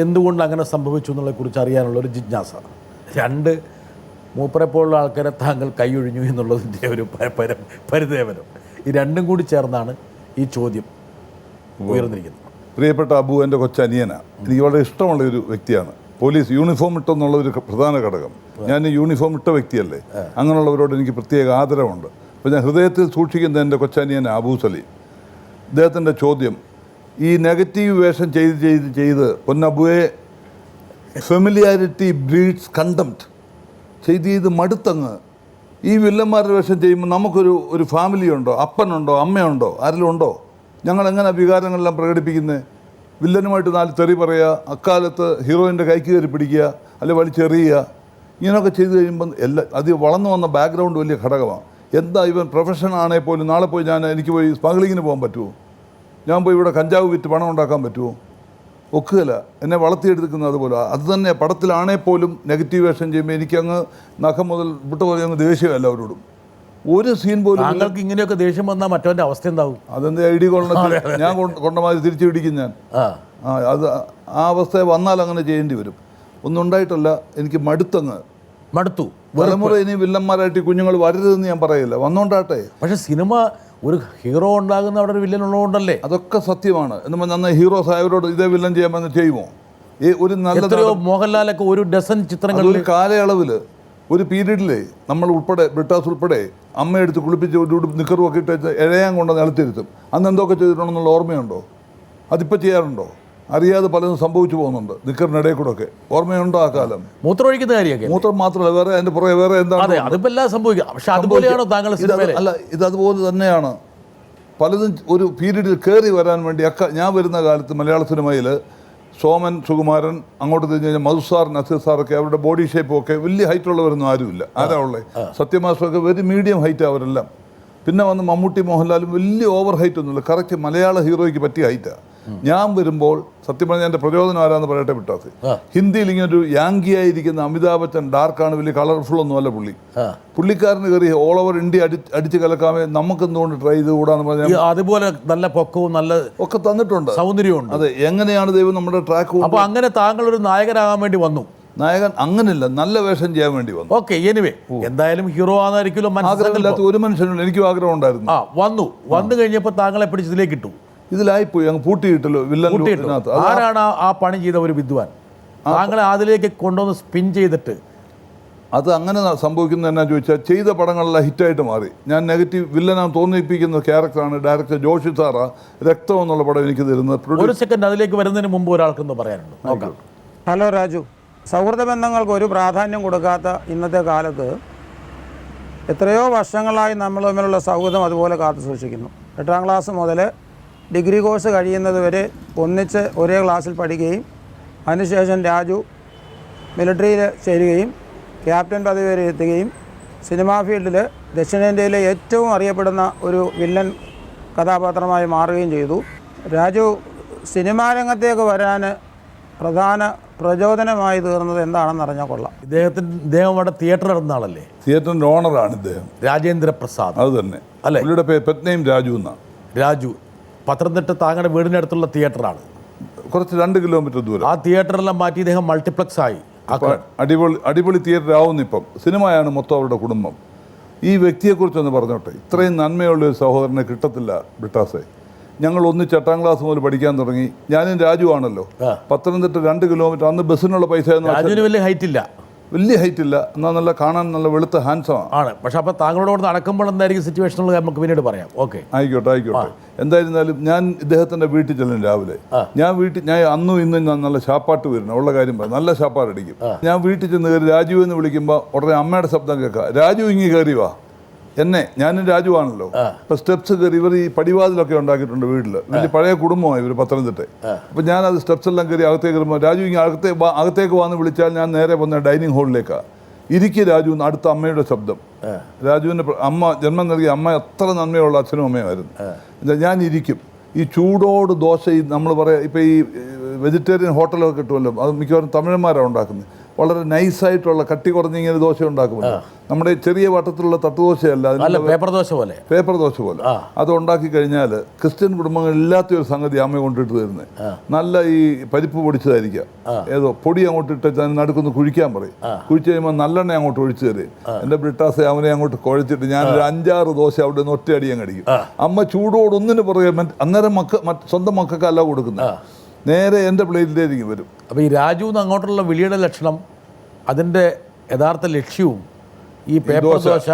എന്തുകൊണ്ട് അങ്ങനെ സംഭവിച്ചു എന്നുള്ളതിനെക്കുറിച്ച് അറിയാനുള്ള ഒരു ജിജ്ഞാസ. 2, മൂപ്പരെ പോലുള്ള ആൾക്കാരെ താങ്കൾ കൈയൊഴിഞ്ഞു എന്നുള്ളതിൻ്റെ ഒരു പരിദേവനം. ഈ 2ഉം കൂടി ചേർന്നാണ് ഈ ചോദ്യം ഉയർന്നിരിക്കുന്നത്. പ്രിയപ്പെട്ട അബു എൻ്റെ കൊച്ചനിയനാണ്. എനിക്ക് വളരെ ഇഷ്ടമുള്ള ഒരു വ്യക്തിയാണ്. പോലീസ് യൂണിഫോം ഇട്ടെന്നുള്ള ഒരു പ്രധാന ഘടകം. ഞാൻ യൂണിഫോം ഇട്ട വ്യക്തിയല്ലേ. അങ്ങനെയുള്ളവരോട് എനിക്ക് പ്രത്യേക ആദരവുണ്ട്. അപ്പോൾ ഞാൻ ഹൃദയത്തിൽ സൂക്ഷിക്കുന്ന എൻ്റെ കൊച്ചനിയൻ അബൂ സലീം. ഇദ്ദേഹത്തിൻ്റെ ചോദ്യം, ഈ നെഗറ്റീവ് വേഷം ചെയ്ത് പൊന്നബുവെ, ഫെമിലിയാരിറ്റി ബ്രീഡ്സ് കണ്ടംപ്റ്റ് ചെയ്ത് മടുത്തങ്ങ് ഈ വില്ലന്മാരുടെ വേഷം ചെയ്യുമ്പോൾ നമുക്കൊരു ഫാമിലി ഉണ്ടോ, അപ്പനുണ്ടോ, അമ്മയുണ്ടോ, ആരെങ്കിലും ഉണ്ടോ? ഞങ്ങളെങ്ങനെ വികാരങ്ങളെല്ലാം പ്രകടിപ്പിക്കുന്നത്? വില്ലനുമായിട്ട് 4 തെറി പറയുക, അക്കാലത്ത് ഹീറോയിൻ്റെ കൈക്ക് കയറി പിടിക്കുക, അല്ലെങ്കിൽ വലിച്ചെറിയുക, ഇങ്ങനെയൊക്കെ ചെയ്ത് കഴിയുമ്പം അത് വളർന്നു വന്ന ബാക്ക്ഗ്രൗണ്ട് വലിയ ഘടകമാണ്. എന്താ ഇവൻ പ്രൊഫഷൻ ആണെങ്കിൽ പോലും നാളെ പോയി എനിക്ക് പോയി സ്മഗ്ലിങ്ങിന് പോകാൻ പറ്റുമോ? ഞാൻ പോയി ഇവിടെ കഞ്ചാവ് വിറ്റ് പണം ഉണ്ടാക്കാൻ പറ്റുമോ? ഒക്കുകയില്ല. എന്നെ വളർത്തിയെടുക്കുന്നത് അതുപോലെ. അത് തന്നെ പടത്തിലാണെങ്കിൽ പോലും നെഗറ്റീവ് വേഷം ചെയ്യുമ്പോൾ എനിക്കങ്ങ് നഖം മുതൽ വിട്ട പോലെ അങ്ങ് ദേഷ്യം എല്ലാവരോടും. ഒരു സീൻ പോലും. താങ്കൾക്ക് ഇങ്ങനെയൊക്കെ ദേഷ്യം വന്നാൽ മറ്റവൻ്റെ അവസ്ഥ എന്താവും? അതെന്താ ഐഡി ഞാൻ കൊണ്ടമാതിരി തിരിച്ചു പിടിക്കും ഞാൻ. അത് ആ അവസ്ഥ വന്നാൽ അങ്ങനെ ചെയ്യേണ്ടി വരും. ഒന്നും ഉണ്ടായിട്ടല്ല, എനിക്ക് മടുത്തു. തലമുറ ഇനി വില്ലന്മാരായിട്ട് കുഞ്ഞുങ്ങൾ വരരുതെന്ന് ഞാൻ പറയില്ല, വന്നോണ്ടാട്ടെ. പക്ഷെ സിനിമ ഒരു ഹീറോ ഉണ്ടാകുന്ന അവിടെ ഒരു വില്ലൻ ഉള്ളതുകൊണ്ടല്ലേ? അതൊക്കെ സത്യമാണ്. എന്ന് പറഞ്ഞാൽ ഹീറോസ് ആയവരോട് ഇതേ വില്ലൻ ചെയ്യാമെന്ന് ചെയ്യുമോ? ഒരു നല്ല മോഹൻലാലൊക്കെ ഒരു ഡസൻ ചിത്രങ്ങൾ ഒരു കാലയളവിൽ, ഒരു പീരീഡിൽ നമ്മൾ ഉൾപ്പെടെ, ബ്രിട്ടാസ് ഉൾപ്പെടെ, അമ്മയെടുത്ത് കുളിപ്പിച്ച് ഒരു നിക്കറും ഒക്കെ ഇട്ട് ഇഴയാൻ കൊണ്ട് നിലത്തിരുത്തും. അന്ന് എന്തൊക്കെ ചെയ്തിട്ടുണ്ടെന്നുള്ള ഓർമ്മയുണ്ടോ? അതിപ്പോൾ ചെയ്യാറുണ്ടോ? അറിയാതെ പലതും സംഭവിച്ചു പോകുന്നുണ്ട് നിക്കറിനിടയിൽ കൂടെ ഒക്കെ. ഓർമ്മയുണ്ടോ ആ കാലം? മൂത്രമൊഴിക്കുന്ന കാര്യമൊക്കെ. മൂത്രം മാത്രമല്ല, വേറെ അതിൻ്റെ പുറകെ വേറെ എന്താണ്? അതിപ്പോൾ സംഭവിക്കുക. പക്ഷെ അതുപോലെയാണോ താങ്കൾ? അല്ല, ഇതതുപോലെ തന്നെയാണ്. പലതും ഒരു പീരീഡിൽ കയറി വരാൻ വേണ്ടി ഞാൻ വരുന്ന കാലത്ത് മലയാള സിനിമയിൽ സോമൻ, സുകുമാരൻ, അങ്ങോട്ട് തിരിഞ്ഞ് കഴിഞ്ഞാൽ മധുസാർ, നസീർ സാറൊക്കെ അവരുടെ ബോഡി ഷേപ്പും ഒക്കെ വലിയ ഹൈറ്റുള്ളവരൊന്നും ആരുമില്ല. ആരാ ഉള്ളത്? സത്യമാസ്റ്ററൊക്കെ വെരി മീഡിയം ഹൈറ്റ് അവരെല്ലാം. പിന്നെ വന്ന് മമ്മൂട്ടി, മോഹൻലാലും വലിയ ഓവർ ഹൈറ്റ് ഒന്നുമില്ല. കറക്റ്റ് മലയാള ഹീറോയ്ക്ക് പറ്റിയ ഹൈറ്റാണ്. ഞാൻ വരുമ്പോൾ സത്യം പറഞ്ഞാൽ എൻ്റെ പ്രചോദനം ആരാന്ന് പറയട്ടെ വിട്ടാസ്. ഹിന്ദിയിൽ ഇങ്ങനൊരു യാങ്കിയായിരിക്കുന്ന അമിതാഭ് ബച്ചൻ, ഡാർക്കാണ്, വലിയ കളർഫുൾ ഒന്നുമല്ല പുള്ളിക്കാരന് കയറി ഓൾ ഓവർ ഇന്ത്യ അടിച്ച് കലക്കാമേ, നമുക്ക് എന്തുകൊണ്ട് ട്രൈ ചെയ്തുകൂടാന്ന് പറഞ്ഞാൽ അതുപോലെ നല്ല പൊക്കവും നല്ല ഒക്കെ തന്നിട്ടുണ്ട്, സൗന്ദര്യമുണ്ട്. അതെ, എങ്ങനെയാണ് ദൈവം നമ്മുടെ ട്രാക്ക്. അപ്പോൾ അങ്ങനെ താങ്കൾ ഒരു നായകനാകാൻ വേണ്ടി വന്നു. നായകൻ അങ്ങനെയല്ല, നല്ല വേഷം ചെയ്യാൻ വേണ്ടി വന്നു. ഓക്കെ, എനിവേ എന്തായാലും ഹീറോ ആണെന്നായിരിക്കുമല്ലോ ആഗ്രഹമില്ലാത്ത ഒരു മനുഷ്യനുണ്ട്. എനിക്കും ആഗ്രഹം ഉണ്ടായിരുന്നു. വന്നു കഴിഞ്ഞപ്പോൾ താങ്കളെ പിടിച്ച് ഇതിലേക്ക് ഇട്ടു. ഇതിലായിപ്പോയി, അങ്ങ് പൂട്ടിയിട്ടല്ലോ വില്ലൻ. ആരാണ് ആ പണി ചെയ്ത ഒരു വിദ്വാൻ? താങ്കളെ അതിലേക്ക് കൊണ്ടുവന്ന് സ്പിൻ ചെയ്തിട്ട് അത് അങ്ങനെ സംഭവിക്കുന്നത് എന്നാ ചോദിച്ചാൽ ചെയ്ത പടങ്ങളെല്ലാം ഹിറ്റായിട്ട് മാറി. ഞാൻ നെഗറ്റീവ് വില്ലനാണ് തോന്നിപ്പിക്കുന്ന ക്യാരക്ടറാണ് ഡയറക്ടർ ജോഷി സാറ രക്തം എന്നുള്ള പടം എനിക്ക് തരുന്നത്. ഒരു സെക്കൻഡ് അതിലേക്ക് വരുന്നതിന് മുമ്പ് ഒരാൾക്കെന്ന് പറയാനുണ്ട്, നോക്കാം. ഹലോ രാജു, സൗഹൃദ ബന്ധങ്ങൾക്ക് ഒരു പ്രാധാന്യം കൊടുക്കാത്ത ഇന്നത്തെ കാലത്ത് എത്രയോ വർഷങ്ങളായി നമ്മൾ തമ്മിലുള്ള സൗഹൃദം അതുപോലെ കാത്തു സൂക്ഷിക്കുന്നു. 8ാം ക്ലാസ് മുതൽ ഡിഗ്രി കോഴ്സ് കഴിയുന്നത് വരെ ഒന്നിച്ച് ഒരേ ക്ലാസ്സിൽ പഠിക്കുകയും അതിനുശേഷം രാജു മിലിറ്ററിയിൽ ചേരുകയും ക്യാപ്റ്റൻ പദവി വരെ എത്തുകയും സിനിമാ ഫീൽഡിൽ ദക്ഷിണേന്ത്യയിലെ ഏറ്റവും അറിയപ്പെടുന്ന ഒരു വില്ലൻ കഥാപാത്രമായി മാറുകയും ചെയ്തു. രാജു സിനിമാ രംഗത്തേക്ക് വരാൻ പ്രധാന പ്രചോദനമായി തീർന്നത് എന്താണെന്ന് അറിഞ്ഞാൽ കൊള്ളാം. ഇദ്ദേഹം അവിടെ തിയേറ്റർ നടന്ന ആളല്ലേ? തിയേറ്ററിൻ്റെ ഓണറാണ് ഇദ്ദേഹം, രാജേന്ദ്ര പ്രസാദ്. അത് തന്നെ അല്ലേ? പുള്ളിയുടെ പെറ്റ് നെയിം രാജു എന്നാണ്. രാജു പത്തനംതിട്ട താങ്കളുടെ വീടിനടുത്തുള്ള തിയേറ്ററാണ്. കുറച്ച് 2 കിലോമീറ്റർ ദൂരം. ആ തിയേറ്ററെല്ലാം മാറ്റി ഇദ്ദേഹം മൾട്ടിപ്ലക്സ് ആയി. അടിപൊളി തിയേറ്റർ ആവുന്നു. ഇപ്പം സിനിമയാണ് മൊത്തം അവരുടെ കുടുംബം. ഈ വ്യക്തിയെക്കുറിച്ചൊന്ന് പറഞ്ഞോട്ടെ. ഇത്രയും നന്മയുള്ള ഒരു സഹോദരനെ കിട്ടത്തില്ല ബ്രിട്ടാസെ. ഞങ്ങൾ 8ാം ക്ലാസ് മുതൽ പഠിക്കാൻ തുടങ്ങി. ഞാനും രാജു ആണല്ലോ. പത്തനംതിട്ട 2 കിലോമീറ്റർ. അന്ന് ബസ്സിനുള്ള പൈസ വലിയ ഹൈറ്റ് ഇല്ല, വലിയ ഹൈറ്റ് ഇല്ല, എന്നാൽ നല്ല കാണാൻ നല്ല വെളുത്ത ഹാൻഡ്സമാണ് ആണ്. പക്ഷെ അപ്പോൾ താങ്കളോട് നടക്കുമ്പോൾ എന്തായിരിക്കും സിറ്റുവേഷനുകൾ നമുക്ക് പിന്നീട് പറയാം. ഓക്കെ, ആയിക്കോട്ടെ. എന്തായിരുന്നാലും ഞാൻ ഇദ്ദേഹത്തിൻ്റെ വീട്ടിൽ ചെല്ലും രാവിലെ. ഞാൻ അന്നും ഇന്നും ഞാൻ നല്ല ശാപ്പാട്ട് വരുന്നു, ഉള്ള കാര്യം പറയാം, നല്ല ശാപ്പാട് അടിക്കും. ഞാൻ വീട്ടിൽ ചെന്ന് കയറി രാജു എന്ന് വിളിക്കുമ്പോൾ ഉടനെ അമ്മയുടെ ശബ്ദം കേൾക്കാം, രാജു ഇങ്ങി കയറി വാ. ഞാനും രാജു ആണല്ലോ. ഇപ്പൊ സ്റ്റെപ്സ് കയറി ഇവർ ഈ പടിവാതിലൊക്കെ ഉണ്ടാക്കിയിട്ടുണ്ട് വീട്ടിൽ. വലിയ പഴയ കുടുംബമായി ഇവർ പത്തനംതിട്ട. അപ്പൊ ഞാനത് സ്റ്റെപ്സ് എല്ലാം കയറി അകത്തേക്ക് കയറുമ്പോൾ രാജു ഇങ്ങനെ അകത്തേക്ക് വന്ന് വിളിച്ചാൽ ഞാൻ നേരെ വന്ന ഡൈനിങ് ഹാളിലേക്കാണ്. ഇരിക്കുക രാജു എന്ന് അടുത്ത അമ്മയുടെ ശബ്ദം. രാജുവിൻ്റെ അമ്മ ജന്മം നൽകിയ അമ്മ അത്ര നന്മയുള്ള അച്ഛനും അമ്മയുമായിരുന്നു. ഞാൻ ഇരിക്കും. ഈ ചൂടോട് ദോശ, ഈ നമ്മൾ പറയാം ഇപ്പം ഈ വെജിറ്റേറിയൻ ഹോട്ടലൊക്കെ കിട്ടുമല്ലോ, അത് മിക്കവാറും തമിഴന്മാരാണ് ഉണ്ടാക്കുന്നത്. വളരെ നൈസായിട്ടുള്ള കട്ടി കുറഞ്ഞിങ്ങനെ ദോശ ഉണ്ടാക്കുമല്ലോ. നമ്മുടെ ചെറിയ വട്ടത്തിലുള്ള തട്ടുദോശയല്ല, പേപ്പർ ദോശ പോലെ അത് ഉണ്ടാക്കി കഴിഞ്ഞാൽ ക്രിസ്ത്യൻ കുടുംബങ്ങൾ ഇല്ലാത്ത ഒരു സംഗതി അമ്മ കൊണ്ടിട്ട് തരുന്നത്. നല്ല ഈ പരിപ്പ് പൊടിച്ചതായിരിക്കാം, ഏതോ പൊടി അങ്ങോട്ട് ഇട്ട് നടുക്കൊന്ന് കുഴിക്കാൻ പറയും. കുഴിച്ച് കഴിയുമ്പോൾ നല്ലെണ്ണ അങ്ങോട്ട് ഒഴിച്ചു തരും. എൻ്റെ ബ്രിട്ടാസെ അവനെ അങ്ങോട്ട് കുഴച്ചിട്ട് ഞാനൊരു 5-6 ദോശ അവിടെ നിന്ന് ഒറ്റയടിയും കടിക്കും. അമ്മ ചൂടോട് ഒന്നിന് പുറകെ അന്നേരം സ്വന്തം മക്കൾക്കല്ല കൊടുക്കുന്നത്, നേരെ എൻ്റെ പ്ലേറ്റിലേക്ക് വരും. അപ്പോൾ ഈ രാജു അങ്ങോട്ടുള്ള വിളിയുടെ ലക്ഷണം, അതിൻ്റെ യഥാർത്ഥ ലക്ഷ്യവും ഈ പേപ്പർ ദോശ,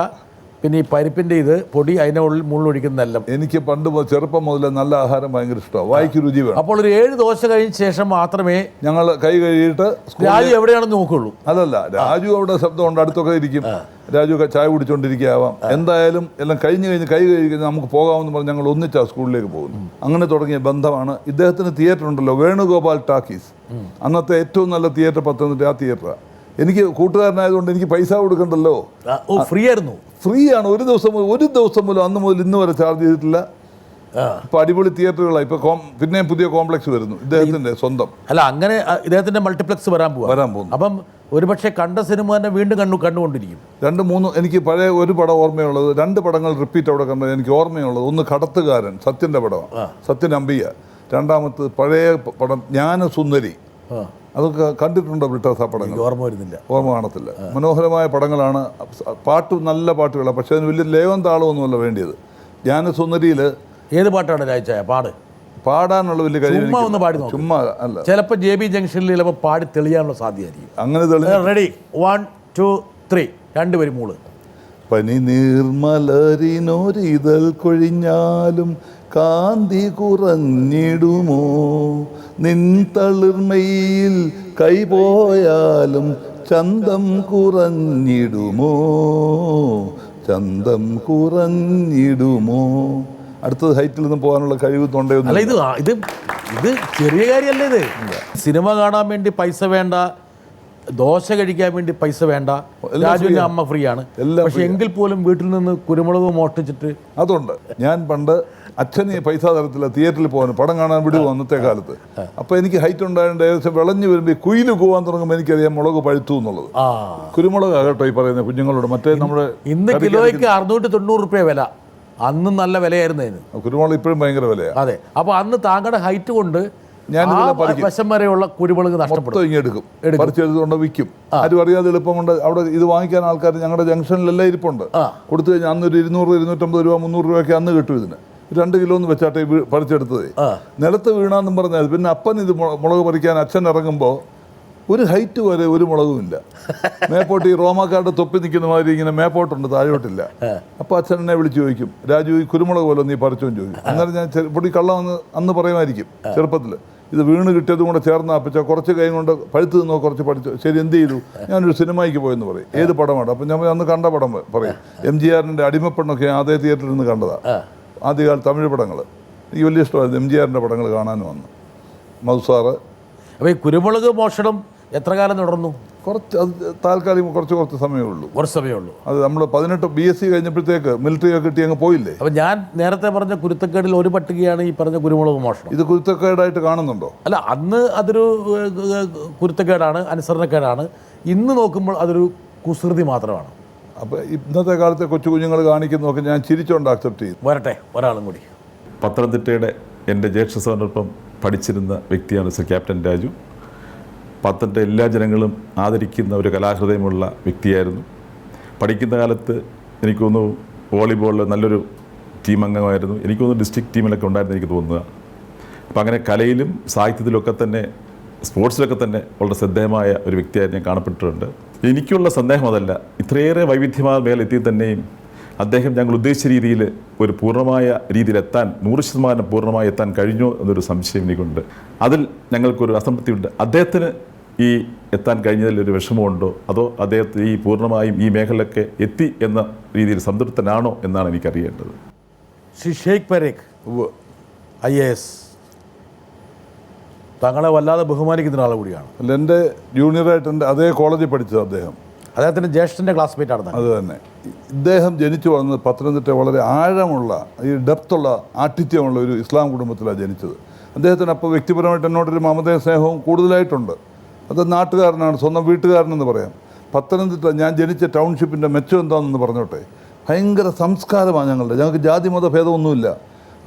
പിന്നെ ഈ പരിപ്പിൻ്റെ ഇത് പൊടി അതിൻ്റെ ഉള്ളിൽ മുള്ളൊഴിക്കുന്നതെല്ലാം. എനിക്ക് പണ്ട് ചെറുപ്പം മുതലേ നല്ല ആഹാരം ഭയങ്കര ഇഷ്ടമാണ്, വായിക്ക് രുചി വേണം. അപ്പോൾ ഒരു 7 ദോശ കഴിഞ്ഞ ശേഷം മാത്രമേ ഞങ്ങൾ കൈ കഴുകിയിട്ട് രാജു എവിടെയാണെന്ന് നോക്കുള്ളൂ. അതല്ല, രാജു അവിടെ ശബ്ദമുണ്ട്, അടുത്തൊക്കെ ഇരിക്കും. രാജു ചായ കുടിച്ചുകൊണ്ടിരിക്കാവാം. എന്തായാലും എല്ലാം കൈ കഴുകി നമുക്ക് പോകാമെന്ന് പറഞ്ഞ് ഞങ്ങൾ ഒന്നിച്ചാ സ്കൂളിലേക്ക് പോകുന്നു. അങ്ങനെ തുടങ്ങിയ ബന്ധമാണ്. ഇദ്ദേഹത്തിന് തിയേറ്റർ ഉണ്ടല്ലോ, വേണുഗോപാൽ ടാക്കീസ്. അന്നത്തെ ഏറ്റവും നല്ല തിയേറ്റർ പത്തനംതിട്ട ആ തിയേറ്ററാണ്. എനിക്ക് കൂട്ടുകാരനായതുകൊണ്ട് എനിക്ക് പൈസ കൊടുക്കണ്ടല്ലോ, ഫ്രീ ആയിരുന്നു. ഫ്രീ ആണ്. ഒരു ദിവസം പോലും അന്ന് മുതൽ ഇന്ന് വരെ ചാർജ് ചെയ്തിട്ടില്ല. ഇപ്പൊ അടിപൊളി തിയേറ്ററുകളാണ്. ഇപ്പൊ പിന്നെ പുതിയ കോംപ്ലക്സ് വരുന്നു ഇദ്ദേഹത്തിന്റെ സ്വന്തം. അല്ല, അങ്ങനെ ഇദ്ദേഹത്തിന്റെ മൾട്ടിപ്ലക്സ് വരാൻ പോകുന്നു. അപ്പം ഒരുപക്ഷെ കണ്ട സിനിമ തന്നെ വീണ്ടും കണ്ടുകൊണ്ടിരിക്കും. 2-3 എനിക്ക് പഴയ ഒരു പടം ഓർമ്മയുള്ളത്, 2 പടങ്ങൾ റിപ്പീറ്റ് അവിടെ കണ്ടത് എനിക്ക് ഓർമ്മയുള്ളത്. ഒന്ന് കടത്തുകാരൻ, സത്യന്റെ പടമാണ്, സത്യൻ അമ്പിയ. രണ്ടാമത് പഴയ പടം ജ്ഞാനസുന്ദരി. അതൊക്കെ കണ്ടിട്ടുണ്ടോ ബ്രിട്ടാസ്? ആ പടങ്ങൾ ഓർമ്മ വരുന്നില്ല, ഓർമ്മ കാണത്തില്ല. മനോഹരമായ പടങ്ങളാണ്. നല്ല പാട്ടുകളാണ്, പക്ഷെ അതിന് വലിയ ലേവം താളമൊന്നുമല്ല വേണ്ടിയത്. ജ്ഞാനസുന്ദരിയിൽ ഏത് പാട്ടാണ് രാജായ പാടാനുള്ള വലിയ കാര്യം ചുമ്മാ അല്ല. ചിലപ്പോൾ JB ജംഗ്ഷനിൽ ചിലപ്പോൾ പാടി തെളിയാനുള്ള സാധ്യതയായിരിക്കും. അങ്ങനെ തെളിഞ്ഞ റെഡി 1 2 3 രണ്ടുപേരും മൂള്. പനി നീർമലരിനൊരിതൾ കൊഴിഞ്ഞാലും കാന്തി കുറഞ്ഞിടുമോ, നിൻ തളിർമയിൽ കൈപോയാലും ചന്തം കുറഞ്ഞിടുമോ, ചന്തം കുറഞ്ഞിടുമോ. അടുത്തത് ഹൈറ്റിൽ നിന്ന് പോകാനുള്ള കഴിവ് തൊണ്ടയൊന്നും. അല്ല, ഇത് ചെറിയ കാര്യമല്ലേ. ഇത് സിനിമ കാണാൻ വേണ്ടി പൈസ വേണ്ട, ദോശ കഴിക്കാൻ വേണ്ടി പൈസ വേണ്ട, രാജുവിൻ്റെ അമ്മ ഫ്രീ ആണ്. പക്ഷെ എങ്കിൽ പോലും വീട്ടിൽ നിന്ന് കുരുമുളക് മോഷ്ടിച്ചിട്ട് അതുണ്ട്. ഞാൻ പണ്ട് അച്ഛന് പൈസ തരത്തില്ല തിയേറ്ററിൽ പോകാൻ, പടം കാണാൻ വിടുമോ അന്നത്തെ കാലത്ത്. അപ്പോൾ എനിക്ക് ഹൈറ്റ് ഉണ്ടായതുകൊണ്ട് ഏകദേശം വിളഞ്ഞു വരുമ്പോൾ കുയില് പോകാൻ തുടങ്ങുമ്പോൾ എനിക്കറിയാം മുളക് പഴുത്തു എന്നുള്ളത്. കുരുമുളക് ആകട്ടോ ഈ പറയുന്ന കുഞ്ഞുങ്ങളോട്. മറ്റേ നമ്മുടെ ഇന്ന് കിലോയ്ക്ക് 690 രൂപ വില, അന്നും നല്ല വിലയായിരുന്നു അതിന്. കുരുമുളക് ഇപ്പോഴും ഭയങ്കര വിലയാണ്. അതെ. അപ്പോൾ അന്ന് താങ്കളുടെ ഹൈറ്റ് കൊണ്ട് ഞാൻ വശം വരെയുള്ള കുരുമുളക് നഷ്ടപ്പെടും, ഇങ്ങെടുക്കും, പറിച്ചെടുത്തുകൊണ്ട് വിൽക്കും. ആരും അറിയാതെ എളുപ്പം കൊണ്ട് അവിടെ ഇത് വാങ്ങിക്കാൻ ആൾക്കാർ ഞങ്ങളുടെ ജംഗ്ഷനിലെല്ലാം ഇരിപ്പുണ്ട്. കൊടുത്തു കഴിഞ്ഞാൽ അന്നൊരു 200 250 രൂപ 300 രൂപയ്ക്ക് അന്ന് കിട്ടും. ഇതിന് 2 കിലോ എന്ന് വെച്ചാട്ടെ പറിച്ചെടുത്തത്. നിലത്ത് വീണാന്നും പറഞ്ഞാൽ പിന്നെ അപ്പൻ ഇത് മുളക് പറിക്കാൻ അച്ഛൻ ഇറങ്ങുമ്പോൾ ഒരു ഹൈറ്റ് വരെ ഒരു മുളകുമില്ല. മേപ്പോട്ട് ഈ റോമാക്കാരുടെ തൊപ്പി നിൽക്കുന്ന മാതിരി ഇങ്ങനെ മേപ്പോട്ടുണ്ട്, താഴോട്ടില്ല. അപ്പോൾ അച്ഛൻ എന്നെ വിളിച്ച് ചോദിക്കും, രാജു ഈ കുരുമുളക് പോലെ നീ പറിച്ചോന്ന് ചോദിക്കും. അന്നേരം ഞാൻ പൊടി കള്ളം അന്ന് പറയുമായിരിക്കും ചെറുപ്പത്തിൽ. ഇത് വീണ് കിട്ടിയതും കൂടെ ചേർന്ന് അപ്പച്ച കുറച്ച് കൈ കൊണ്ട് പഴുത്ത് നിന്നോ കുറച്ച് പഠിച്ചു. ശരി, എന്ത് ചെയ്തു? ഞാനൊരു സിനിമയ്ക്ക് പോയെന്ന് പറയും. ഏത് പടമാണ്? അപ്പം ഞാൻ അന്ന് കണ്ട പടം പറയും. MGRൻ്റെ അടിമപ്പെണ്ണൊക്കെ അതേ തിയേറ്ററിൽ നിന്ന് കണ്ടതാണ്. ആദ്യകാല തമിഴ് പടങ്ങൾ എനിക്ക് വലിയ ഇഷ്ടമായിരുന്നു. MGRൻ്റെ പടങ്ങൾ കാണാനും വന്നു. മധുസാറ്. അപ്പോൾ ഈ കുരുമുളക് മോഷണം എത്ര കാലം തുടർന്നു? കുറച്ച് അത് താൽക്കാലികം കുറച്ച് സമയമേ ഉള്ളൂ. കുറച്ച് സമയമേ ഉള്ളൂ. അത് നമ്മൾ 18 BSc കഴിഞ്ഞപ്പോഴത്തേക്ക് മിലിറ്ററി ഒക്കെ കിട്ടി അങ്ങ് പോയില്ലേ. അപ്പം ഞാൻ നേരത്തെ പറഞ്ഞ കുരുത്തക്കേടിൽ ഒരു പട്ടികയാണ് ഈ പറഞ്ഞ കുരുമുളക് മോഷണം. ഇത് കുരുത്തക്കേടായിട്ട് കാണുന്നുണ്ടോ? അല്ല, അന്ന് അതൊരു കുരുത്തക്കേടാണ്, അനുസരണക്കേടാണ്. ഇന്ന് നോക്കുമ്പോൾ അതൊരു കുസൃതി മാത്രമാണ്. അപ്പോൾ ഇന്നത്തെ കാലത്തെ കൊച്ചു കുഞ്ഞുങ്ങൾ കാണിക്കുന്നതൊക്കെ ഞാൻ ചിരിച്ചുകൊണ്ട് അക്സെപ്റ്റ് ചെയ്തു. വരട്ടെ, ഒരാളും കൂടി. പത്തനംതിട്ടയുടെ എൻ്റെ ജ്യേഷ്ഠ സഹോദരനൊപ്പം പഠിച്ചിരുന്ന വ്യക്തിയാണ് സർ ക്യാപ്റ്റൻ രാജു. പത്തനംതിട്ട എല്ലാ ജനങ്ങളും ആദരിക്കുന്ന ഒരു കലാഹൃദയമുള്ള വ്യക്തിയായിരുന്നു. പഠിക്കുന്ന കാലത്ത് എനിക്ക് തോന്നുന്നു വോളിബോളിൽ നല്ലൊരു ടീം അംഗമായിരുന്നു. എനിക്ക് തോന്നുന്നു ഡിസ്ട്രിക്ട് ടീമിലൊക്കെ ഉണ്ടായിരുന്നു എനിക്ക് തോന്നുക. അപ്പം അങ്ങനെ കലയിലും സാഹിത്യത്തിലൊക്കെ തന്നെ സ്പോർട്സിലൊക്കെ തന്നെ വളരെ ശ്രദ്ധേയമായ ഒരു വ്യക്തിയായിട്ട് ഞാൻ കാണപ്പെട്ടിട്ടുണ്ട്. എനിക്കുള്ള സന്ദേഹം അതല്ല, ഇത്രയേറെ വൈവിധ്യമായ മേലെത്തി തന്നെയും അദ്ദേഹം ഞങ്ങൾ ഉദ്ദേശിച്ച രീതിയിൽ ഒരു പൂർണ്ണമായ രീതിയിലെത്താൻ 100% പൂർണ്ണമായി എത്താൻ കഴിഞ്ഞോ എന്നൊരു സംശയം എനിക്കുണ്ട്. അതിൽ ഞങ്ങൾക്കൊരു അസംതൃപ്തിയുണ്ട്. അദ്ദേഹത്തിന് ഈ എത്താൻ കഴിഞ്ഞതിൽ ഒരു വിഷമമുണ്ടോ, അതോ അദ്ദേഹത്തിന് ഈ പൂർണ്ണമായും ഈ മേഖലയൊക്കെ എത്തി എന്ന രീതിയിൽ സംതൃപ്തനാണോ എന്നാണ് എനിക്കറിയേണ്ടത്. ശ്രീ ഷെയ്ഖ് പരേഖ്, IAS, താങ്കളെ വല്ലാതെ ബഹുമാനിക്കുന്ന ഒരാൾ കൂടിയാണ്. അല്ല, എൻ്റെ ജൂനിയറായിട്ട് എൻ്റെ അതേ കോളേജിൽ പഠിച്ചത് അദ്ദേഹം. അദ്ദേഹത്തിൻ്റെ ജ്യേഷ്ഠൻ്റെ ക്ലാസ്മേറ്റ് ആണ്. അത് തന്നെ. ഇദ്ദേഹം ജനിച്ചു വളർന്നത് പത്തനംതിട്ട വളരെ ആഴമുള്ള ഈ ഡെപ്തുള്ള ആഠിത്യമുള്ള ഒരു ഇസ്ലാം കുടുംബത്തിലാണ് ജനിച്ചത്. അദ്ദേഹത്തിന് അപ്പോൾ വ്യക്തിപരമായിട്ട് എന്നോടൊരു മമതയും സ്നേഹവും കൂടുതലായിട്ടുണ്ട്. അത് നാട്ടുകാരനാണ്, സ്വന്തം വീട്ടുകാരനെന്ന് പറയാം. പത്തനംതിട്ട ഞാൻ ജനിച്ച ടൗൺഷിപ്പിൻ്റെ മെച്ചം എന്താണെന്ന് പറഞ്ഞോട്ടെ, ഭയങ്കര സംസ്കാരമാണ് ഞങ്ങൾക്ക് ജാതി മത ഭേദമൊന്നുമില്ല.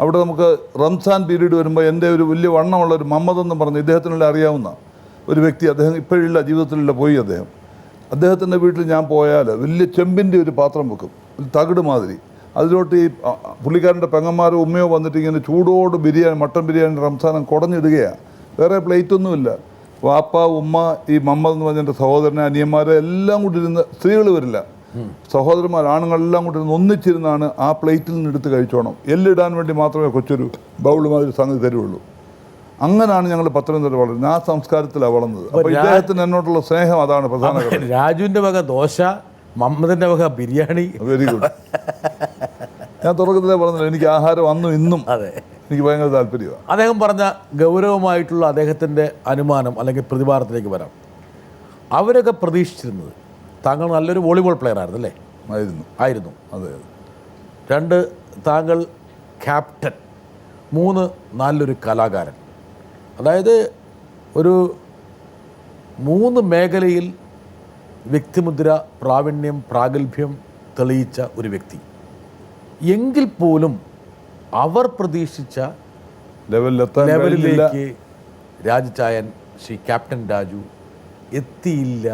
അവിടെ നമുക്ക് റംസാൻ പീരീഡ് വരുമ്പോൾ എൻ്റെ ഒരു വലിയ വണ്ണമുള്ള ഒരു മമ്മദ് എന്ന് പറഞ്ഞ് ഇദ്ദേഹത്തിനുള്ള അറിയാവുന്ന ഒരു വ്യക്തി, അദ്ദേഹം ഇപ്പോഴില്ല, ജീവിതത്തിലില്ല, പോയി അദ്ദേഹം. അദ്ദേഹത്തിൻ്റെ വീട്ടിൽ ഞാൻ പോയാൽ വലിയ ചെമ്പിൻ്റെ ഒരു പാത്രം വെക്കും, തകിട് മാതിരി. അതിലോട്ട് ഈ പുള്ളിക്കാരൻ്റെ പെങ്ങന്മാരോ ഉമ്മയോ വന്നിട്ട് ഇങ്ങനെ ചൂടോട് ബിരിയാണി, മട്ടൻ ബിരിയാണി റംസാനം കുടഞ്ഞിടുകയാണ്. വേറെ പ്ലേറ്റൊന്നുമില്ല. വാപ്പ, ഉമ്മ, ഈ മമ്മദ് എന്ന് പറഞ്ഞ എൻ്റെ സഹോദരനെ, അനിയന്മാരെ എല്ലാം കൂടി ഇരുന്ന്, സ്ത്രീകൾ വരില്ല, സഹോദരന്മാർ ആണുങ്ങളെല്ലാം കൂടി ഇരുന്ന് ഒന്നിച്ചിരുന്നാണ് ആ പ്ലേറ്റിൽ നിന്ന് എടുത്ത് കഴിച്ചോണം. എല്ലിടാൻ വേണ്ടി മാത്രമേ കൊച്ചൊരു ബൗൾ മാതിരി സംഗതി തരുള്ളൂ. അങ്ങനെയാണ് ഞങ്ങൾ പത്തനംതിട്ട വളർന്നത്. ആ സംസ്കാരത്തിലാണ് വളർന്നത്. അപ്പോൾ ഇദ്ദേഹത്തിന് എന്നോടുള്ള സ്നേഹം അതാണ് പ്രധാന കാര്യം. രാജുവിൻ്റെ വക ദോശ, മമ്മദിൻ്റെ വക ബിരിയാണി. Very good. ഞാൻ തുടക്കത്തിലേ പറഞ്ഞില്ല, എനിക്ക് ആഹാരം അന്നും ഇന്നും അതെ, എനിക്ക് ഭയങ്കര താല്പര്യമാണ്. അദ്ദേഹം പറഞ്ഞ ഗൗരവമായിട്ടുള്ള അദ്ദേഹത്തിൻ്റെ അനുമാനം അല്ലെങ്കിൽ പ്രതിഭാരത്തിലേക്ക് വരാം. അവരൊക്കെ പ്രതീക്ഷിച്ചിരുന്നത് താങ്കൾ നല്ലൊരു വോളിബോൾ പ്ലെയർ ആയിരുന്നു അല്ലേ? ആയിരുന്നു. അതെ. 2, താങ്കൾ ക്യാപ്റ്റൻ. 3, നല്ലൊരു കലാകാരൻ. അതായത് ഒരു 3 മേഖലയിൽ വ്യക്തിമുദ്ര, പ്രാവീണ്യം, പ്രാഗൽഭ്യം തെളിയിച്ച ഒരു വ്യക്തി. എങ്കിൽ പോലും അവർ പ്രതീക്ഷിച്ച ലെവലിലേക്ക് രാജുചായൻ, ശ്രീ ക്യാപ്റ്റൻ രാജു എത്തിയില്ല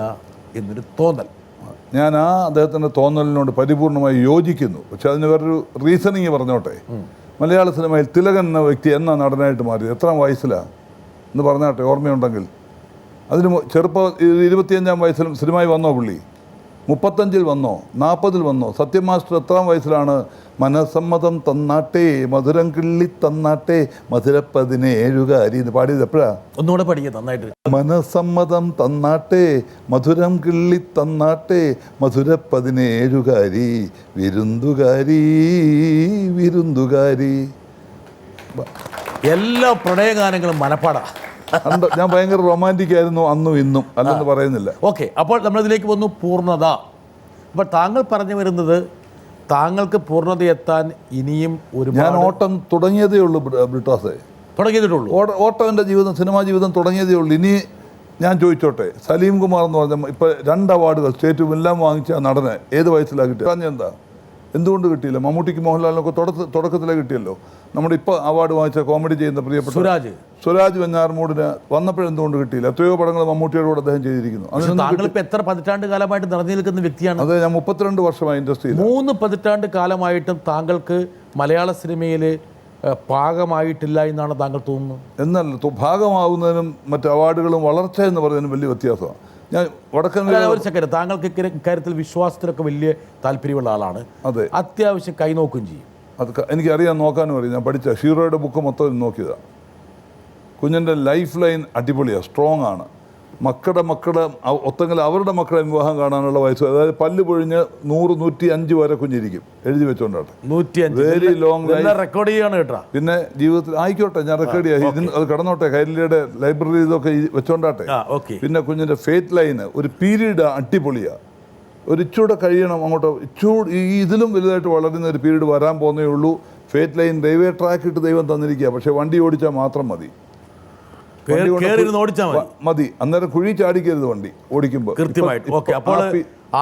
എന്നൊരു തോന്നൽ. ഞാൻ അദ്ദേഹത്തിൻ്റെ തോന്നലിനോട് പരിപൂർണമായി യോജിക്കുന്നു. പക്ഷെ അതിന് വേറൊരു റീസണിങ് പറഞ്ഞോട്ടെ. മലയാള സിനിമയിൽ തിലകൻ എന്ന വ്യക്തി എന്നാ നടനായിട്ട് മാറിയത്? എത്ര വയസ്സിലാണ് എന്ന് പറഞ്ഞാട്ടെ, ഓർമ്മയുണ്ടെങ്കിൽ. അതിന് 25-ാം വയസ്സിലും സിനിമയിൽ വന്നോ പുള്ളി? 35-ൽ വന്നോ? 40-ൽ വന്നോ? സത്യം മാസ്റ്റർ എത്രാം വയസ്സിലാണ് മനസമ്മതം തന്നാട്ടെ മധുരം കിള്ളി തന്നാട്ടെ മധുര-17കാരി എന്ന് പാടിയത്? എപ്പോഴാണ്? ഒന്നുകൂടെ പഠിക്കുക നന്നായിട്ട്. മനസമ്മതം തന്നാട്ടെ മധുരം കിള്ളി തന്നാട്ടെ മധുര-17കാരി വിരുന്നുകാരി വിരുന്നുകാരി. എല്ലാ പ്രണയഗാനങ്ങളും മനപ്പാടാ. ഞാൻ ഭയങ്കര റൊമാൻറ്റിക് ആയിരുന്നു അന്നും ഇന്നും, അല്ലെന്ന് പറയുന്നില്ല. ഓക്കെ, അപ്പോൾ നമ്മളിതിലേക്ക് വന്നു പൂർണ്ണത. അപ്പോൾ താങ്കൾ പറഞ്ഞു വരുന്നത് താങ്കൾക്ക് പൂർണ്ണതയെത്താൻ ഇനിയും ഒരു, ഞാൻ ഓട്ടം തുടങ്ങിയതേ ഉള്ളൂ ബ്രിട്ടാസേ, തുടങ്ങിയിട്ടുള്ളൂ. ഓട്ടം എൻ്റെ ജീവിതം, സിനിമാ ജീവിതം തുടങ്ങിയതേ ഉള്ളൂ. ഇനി ഞാൻ ചോദിച്ചോട്ടെ, സലീം കുമാർ എന്ന് പറഞ്ഞ ഇപ്പോൾ 2 അവാർഡുകൾ സ്റ്റേറ്റും എല്ലാം വാങ്ങിച്ച നടനെ ഏത് വയസ്സിലാണ് കിട്ടിയത്? പറഞ്ഞെന്താ, എന്തുകൊണ്ട് കിട്ടിയില്ല? മമ്മൂട്ടിക്ക് മോഹൻലാലിനൊക്കെ തുടക്കത്തിലേ കിട്ടിയല്ലോ. നമ്മുടെ ഇപ്പോൾ അവാർഡ് വാങ്ങിച്ച കോമഡി ചെയ്യുന്ന പ്രിയപ്പെട്ട സുരാജ് വെഞ്ഞാറമൂടിന് വന്നപ്പോഴെന്തുകൊണ്ട് കിട്ടിയില്ല? എത്രയോ പടങ്ങൾ മമ്മൂട്ടിയുടെ കൂടെ അദ്ദേഹം ചെയ്തിരിക്കുന്നു. താങ്കളിപ്പോൾ എത്ര പതിറ്റാണ്ട് കാലമായിട്ട് നിറഞ്ഞു നിൽക്കുന്ന വ്യക്തിയാണ്. അതെ, ഞാൻ 32 വർഷമായി ഇൻഡസ്ട്രിയിൽ. 3 പതിറ്റാണ്ട് കാലമായിട്ടും താങ്കൾക്ക് മലയാള സിനിമയിൽ പാകമായിട്ടില്ല എന്നാണ് താങ്കൾ തോന്നുന്നത്? എന്നല്ല, ഭാഗമാവുന്നതിനും മറ്റ് അവാർഡുകളും വളർച്ച എന്ന് പറയുന്നതിനും വലിയ വ്യത്യാസമാണ്. ഞാൻ വടക്കൻ ഒരു സെക്കൻഡ്, താങ്കൾക്ക് ഇക്കാര്യത്തിൽ വിശ്വാസത്തിലൊക്കെ വലിയ താല്പര്യമുള്ള ആളാണ്. അതെ, അത്യാവശ്യം കൈനോക്കുകയും ചെയ്യും. അത് എനിക്കറിയാം, നോക്കാനും അറിയാം. ഞാൻ പഠിച്ച ഷീറോയുടെ ബുക്ക് മൊത്തം നോക്കിയതാണ്. കുഞ്ഞിൻ്റെ ലൈഫ് ലൈൻ അടിപൊളിയാണ്, സ്ട്രോങ് ആണ്. മക്കളുടെ ഒത്തെങ്കിൽ അവരുടെ മക്കളെ വിവാഹം കാണാനുള്ള വയസ്സ്, അതായത് പല്ല് പൊഴിഞ്ഞ് 100-105 വരെ കുഞ്ഞിരിക്കും, എഴുതി വെച്ചോണ്ടാട്ടെ. 105 വെരി ലോങ് ലൈഫ് റെക്കോർഡ് ചെയ്യാണ് കേട്ടോ. പിന്നെ ജീവിതത്തിൽ ആയിക്കോട്ടെ, ഞാൻ റെക്കോർഡ് ചെയ്യാം. ഇതിന് അത് കടന്നോട്ടെ, കൈരളിയുടെ ലൈബ്രറി ഇതൊക്കെ വെച്ചോണ്ടാട്ടെ. പിന്നെ കുഞ്ഞിൻ്റെ ഫേറ്റ് ലൈന് ഒരു പീരീഡ് അടിപൊളിയാണ്. ഒരു ഇച്ചൂടെ കഴിയണം അങ്ങോട്ട്, ഇതിലും വലുതായിട്ട് വളരുന്ന ഒരു പീരീഡ് വരാൻ പോകുന്നേ ഉള്ളൂ. ഫേറ്റ് ലൈൻ റെയിൽവേ ട്രാക്ക് ഇട്ട് ദൈവം തന്നിരിക്കുക, പക്ഷേ വണ്ടി ഓടിച്ചാൽ മാത്രം മതി. മതി, അന്നേരം കുഴി ചാടിക്കരുത് വണ്ടി ഓടിക്കുമ്പോൾ. കൃത്യമായിട്ട്. അപ്പോൾ